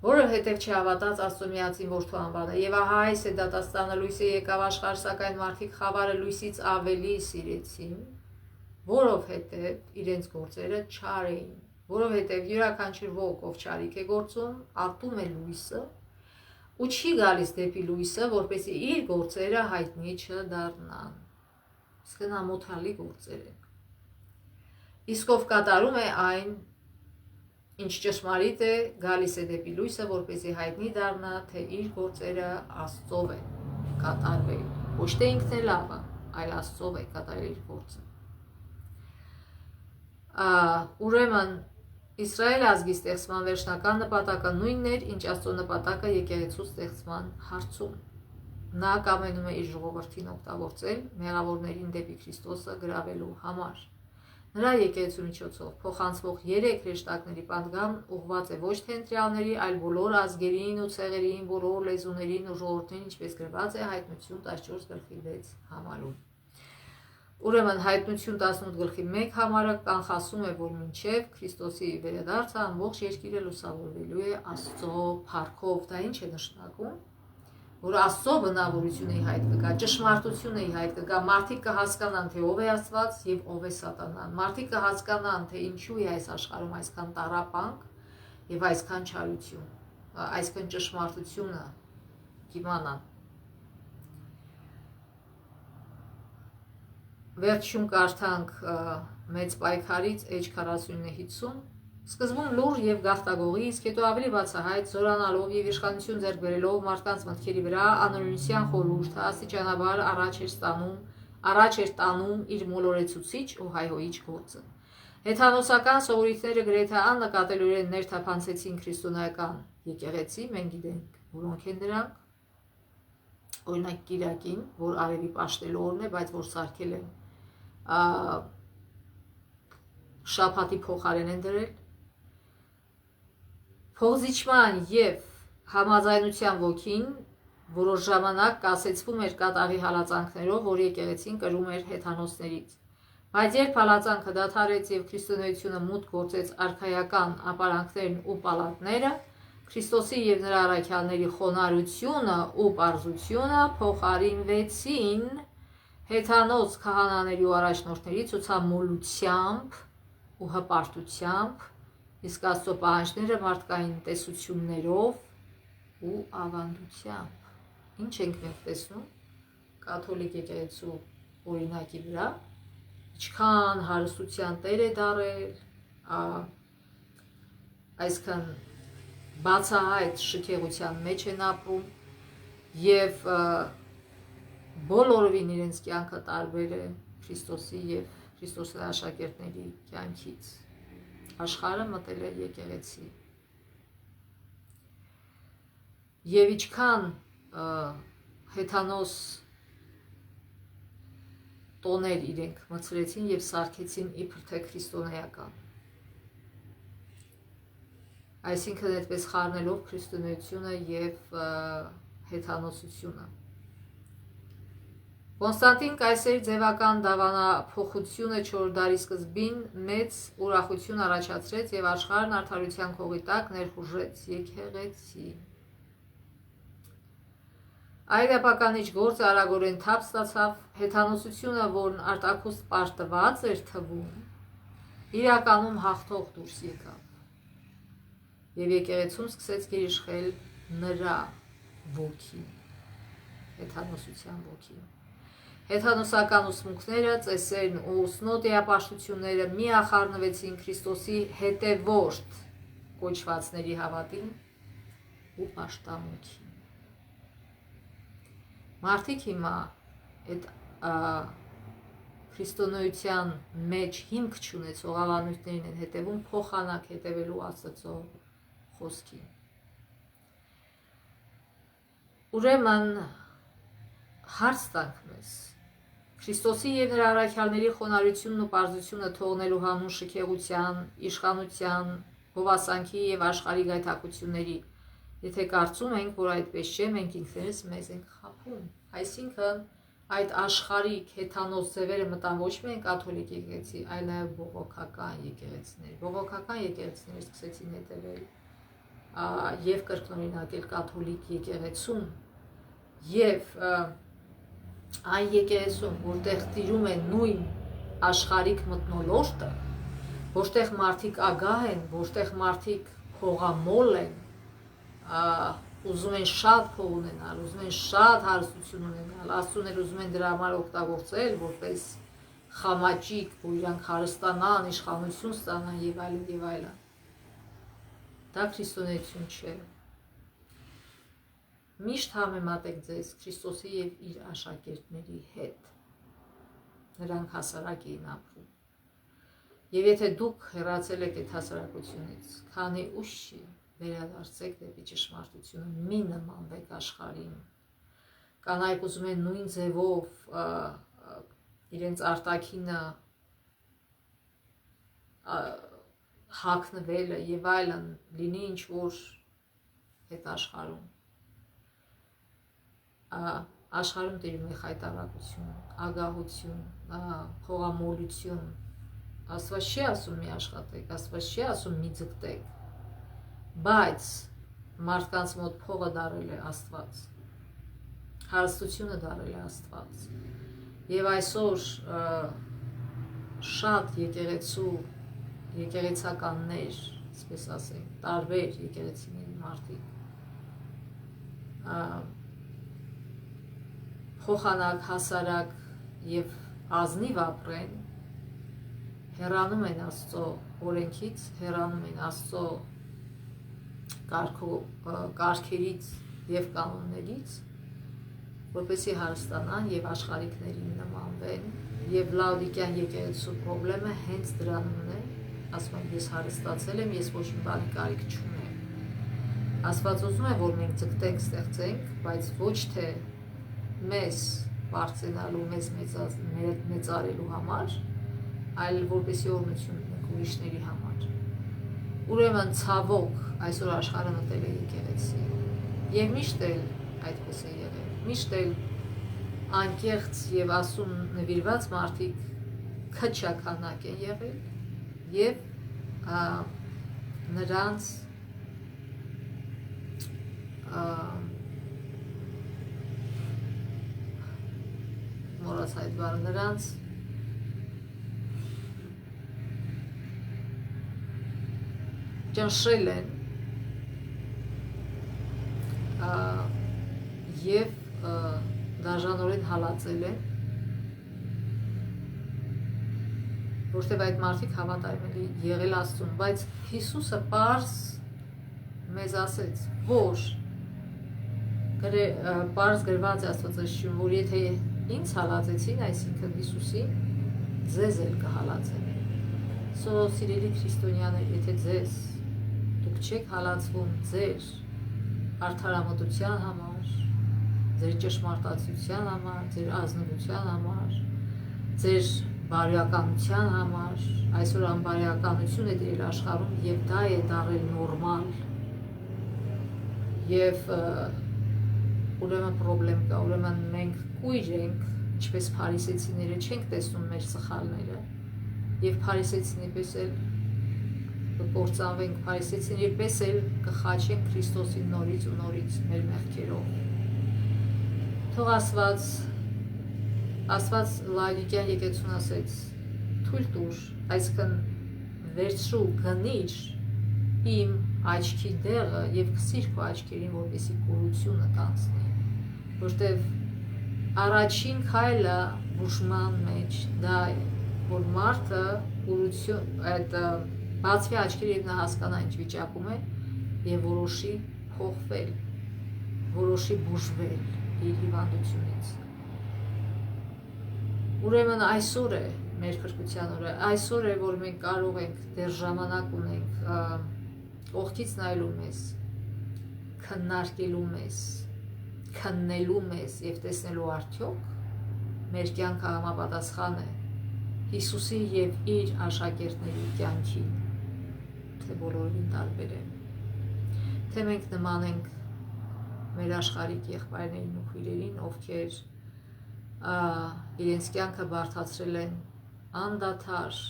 Որովհետև չհավատաց Աստծո միածին որդու անվանը, եւ ահա այս է դատաստանը, լույսը եկավ աշխարհ, սակայն մարդիկ խավարը լույսից ավելի սիրեցին, որովհետև իրենց գործերը չար էին, որովհետև յուրաքանչյուր ոք, ով չարիք է գործում, ատում է լույսը ու չի գալիս դեպի լույսը, որպեսզի իր գործերը հայտնի չդառնան։ Իսկ ամոթալի գործեր են։ Իսկ ով կատարում է այն, ինչ ճշմարիտ է, գալիս է դեպի լույսը, որպեսզի հայտնի դառնա, թե իր գործերը Աստծով են կատարվել, ոչ թե ինքն է լավը, այլ Աստծով է կատարել իր գործը։ Ուրեմն Իսրայել ազգի ստեղծման վերջնական նպատակը նույնն էր, ինչ Աստծո նպատակը եկեղեցու ստեղծման հարցում։ Նա կամենում է իր ժողովրդին օգտագործել մեղավորներին դեպի Քրիստոսը գրավելու համար։ Նրա եկեղեցու միջոցով փոխանցվող 3 հրեշտակների պատգամ ուղղված է ոչ թե ընտրյալների, այլ բոլոր ազգերին ու ցեղերին, բոլոր լեզուներին ու ժողովրդներին, ինչպես գրված է Հայտնություն 14:6 համարում։ Ուրեմն Հայտնություն 18:1 համարը կանխասում է, որ մինչև Քրիստոսի վերադարձը ամբողջ երկիրը լուսավորվելու է Աստծո փառքով։ Դա ինչ է նշանակում, որ Աստծո բնավորությունը ի հայտ կգա, ճշմարտությունը ի հայտ կգա, մարդիկ կհասկանան, թե ով է Աստված եւ ով է Սատանան։ Մարդիկ կհասկանան, թե ինչու է այս աշխարհում այսքան տառապանք եւ այսքան չարություն, այսքան ճշմարտությունը կիմանան։ Վերջում կարդանք մեծ պայքարից Էջ 49:50 Սկզբում լուր եւ գաղտագողի, իսկ հետո ավելի բացահայտ զորանալով եւ իշխանություն ձեռք բերելով մարդկանց մտքերի վրա անօրինության խորհուրդը աստիճանաբար առաջ էր ստանում առաջ էր տանում իր մոլորեցուցիչ ու հայհոյիչ գործը։ Հեթանոսական սովորույթները գրեթե աննկատելորեն ներթափանցեցին քրիստոնեական եկեղեցի, մենք գիտենք որոնք են դրանք, օրինակ Կիրակին, որ արևի պաշտելու օրն է, բայց որ սարքել են շաբաթի փոխարեն են դրել, փոխզիջման եւ համաձայնության ոգին որոշ ժամանակ կասեցվում էր կատաղի հալածանքներով, որ եկեղեցին կրում էր հեթանոսներից, բայց երբ հալածանքը դադարեց եւ քրիստոնեությունը մուտք գործեց արքայական ապարանքներն ու պալատները, Քրիստոսի եւ նրա առաքյալների խոնարհությունը ու պարզությունը փոխարինվեցին հեթանոս քահանաների ու առաջնորդների ցուցամոլությամբ ու հպարտությամբ, իսկ Աստծո պահանջները մարդկային տեսություններով ու ավանդությամբ։ Ինչ ենք մենք տեսնում կաթոլիկ եկեղեցու օրինակի վրա, ինչքան հարստության տեր է դարել, այսքան բացահայտ շքեղության մեջ են ապրում եւ բոլորովին իրենց կյանքը տարբեր է Քրիստոսի եւ Քրիստոսի աշակերտների կյանքից։ Աշխարհը մտել է եկեղեցի եւ ինչքան հեթանոս տոներ իրենք մցրեցին եւ սարքեցին իբր թե քրիստոնեական, այսինքն այդպես խառնելով քրիստոնեությունը եւ հեթանոսությունը։ Կոնստանտին Կայսերի ձևական դավանափոխությունը 4 դարի սկզբին մեծ ուրախություն առաջացրեց եւ աշխարհն արդարության քողի տակ ներխուժեց եկեղեցի։ Այդ ապականիչ գործը արագորեն թափ ստացավ, հեթանոսությունը, որն արտաքուստ պարտված էր թվում, իրականում հաղթող դուրս եկավ եւ եկեղեցում սկսեց գերիշխել նրա ոգին, հեթանոսության ոգին։ Հեթանոսական ուսմունքները, ծեսերն ու սնոտիապաշտությունները միախառնվեցին Քրիստոսի հետևորդ կոչվածների հավատին ու աշտամունքին։ Մարդիկ հիմա այդ քրիստոնեության մեջ հիմք չունեցող ավանդույթներին են հետևում փոխանակ հետևելու Աստծո խոսքին։ Ուրեմն հարց տանք մեզ. Քրիստոսի եւ նրա առաքյալների խոնարհությունն ու պարզությունը թողնելու հանուն շքեղության, իշխանության, հովասանքի եւ աշխարհի գայթակղությունների, եթե կարծում ենք, որ այդպես չէ, մենք ինքներս մեզ ենք խաբում։ Այսինքն այդ աշխարհիկ հեթանոս ձևերը մտան ոչ միայն կաթոլիկ եկեղեցի, այլ նաեւ բողոքական եկեղեցիներ։ Բողոքական եկեղեցիները սկսեցին հետևել եւ կրկնօրինակել կաթոլիկ եկեղեցուն եւ այն եկեղեցում, որտեղ տիրում է նույն աշխարհիկ մթնոլորտը, որտեղ մարդիկ ագահ են, որտեղ մարդիկ փողամոլ են, ուզում են շատ փող ունենալ, ուզում են շատ հարստություն ունենալ, Աստծուն էլ ուզում են դրա համար օգտագործել, որպես խամաճիկ, որ իրանք հարստանան, իշխանություն ստանան եւ այլն եւ այլն։ Դա քրիստոնեություն չէ։ Միշտ համեմատեք ձեզ Քրիստոսի եւ իր աշակերտների հետ։ Նրանք հասարակ էին ապրում։ Եվ եթե դուք հեռացել եք այդ հասարակությունից, քանի ուշ չի, վերադարձեք դեպի ճշմարտությունը, մի նմանվեք աշխարհին։ Կանայք ուզում են նույն ձևով իրենց արտաքինը հագնվելը եւ այլն լինի ինչ որ այդ աշխարհում։ Աշխարհում տիրում է խայտարակություն, ագահություն, փողամոլություն։ Աստված չի ասում մի աշխատեք, Աստված չի ասում մի ձգտեք, բայց մարդկանց մոտ փողը դարել է Աստված, հարստությունը դարել է Աստված։ Եվ այսօր շատ եկեղեցականներ, այսպես ասենք, տարբեր եկեղեցիների մարդիկ փոխանակ, հասարակ եւ ազնիվ ապրեն, հեռանում են Աստծո օրենքից, հեռանում են Աստծո կարգերից եւ կանոններից որպեսզի հարստանան եւ աշխարհիկներին նմանվեն, եւ Լաուդիկյան եկեղեցու խնդրումը հենց դրանում է, ասում եմ, ես հարստացել եմ, ես ոչ մի բանի կարիք չունեմ։ Աստված ուզում է, որ մենք ձգտենք, ստեղծենք, բայց ոչ թե մեզ բարձրանալու, մեզ մեծարելու համար, այլ որպեսզի օրհնություն ունենք ուրիշների համար։ Ուրեմն ցավոք այսօր աշխարհը մտել է եկեղեցի, եւ միշտ էլ այդպես է եղել, միշտ էլ անկեղծ եւ ասում նվիրված մարդիկ քչականակ են եղել եւ նրանց մորաց այդ բառը, նրանց ճնշել են եւ դաժանորեն հալածել են, որտեղ այդ մարդիկ հավատարիմ եղել Աստծուն, բայց Հիսուսը պարզ մեզ ասեց, որ պարզ գրված է Աստվածաշունչում, որ եթե ինձ հալածեցին, այսինքն Հիսուսին, ձեզ էլ կհալածեն։ Սո սիրելի քրիստոնյաներ, եթե դուք չեք հալածվում ձեր արդարամտության համար, ձեր ճշմարտացիության համար, ձեր ազնվության համար, ձեր բարոյականության համար, այսօր անբարոյականություն է դրել աշխարհում եւ դա է դառել նորմալ եւ ուրեմն խնդրեմ կա, ուրեմն մենք կույր ենք, ինչպես փարիսեցիները չենք տեսնում մեր սխալները եւ փարիսեցիների պես էլ կկործանվենք, փարիսեցիների պես էլ կխաչենք Քրիստոսի նորից ու նորից մեր մեղքերով։ Թող Աստված Լաուդիկյան եկեղեցուն ասեց, թույլ տուր, այսինքն վերցրու, գնիր իմ աչքի դեղը եւ քսիր քո աչքերին, որպեսզի կուրությունը տանցնի, որտեվ առաջին քայլը բուժման մեջ դա է, որ մարդը կուրություն այդ բացվի աչքերը եւ նա հասկանա ինչ վիճակում է եւ որոշի փոխվել, որոշի բուժվել իր հիվանդությունից։ Ուրեմն այսօր է մեր փրկության օրը, այսօր է, որ մենք կարող ենք դեռ ժամանակ ունենք օգտից նայելու մեզ, քննարկելու մեզ, քննելու մեզ եւ տեսնելու արդյոք մեր կյանքը համապատասխան է Հիսուսի եւ իր աշակերտների կյանքին, թե բոլորին տարբեր է, թե մենք նման ենք մեր աշխարհիկ եղբայրներին ու քույրերին, ովքեր իրենց կյանքը բարդացրել են անդադար,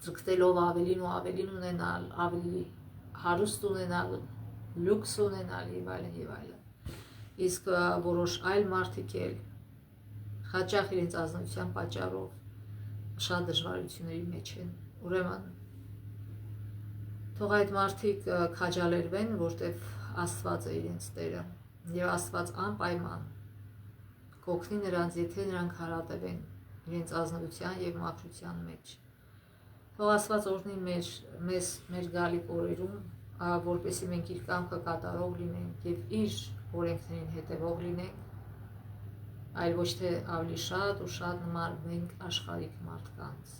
ձգտելով ավելին ու ավելին ունենալ, ավելի հարուստ ունենալ, լյուքս ունենալ եւ այլն եւ այլն։ Իսկ որոշ այլ մարդիկ էլ հաճախ իրենց ազնվության պատճառով շատ դժվարությունների մեջ են։ Ուրեմն թող այդ մարդիկ քաջալերվեն, որտեվ Աստված է իրենց Տերը եւ Աստված անպայման կօգնի նրանց, եթե նրանք հարատևեն իրենց ազնվության եւ մաքրության մեջ։ Թող Աստված օրհնի մեզ մեր գալիք օրերում, որպեսզի մենք իր կամքը կատարող լինենք եւ իր օրենքներին հետևող լինենք, այլ ոչ թե ավելի շատ ու շատ նմանվենք աշխարհիկ մարդկանց։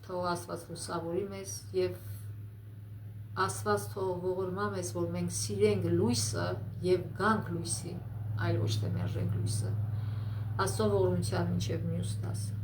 Թող Աստված լուսավորի մեզ եւ Աստված թող ողորմա մեզ, որ մենք սիրենք լույսը եւ գանք լույսին, այլ ոչ թե մերժենք լույսը։ Աստծո ողորմության մինչև մյուս դասը։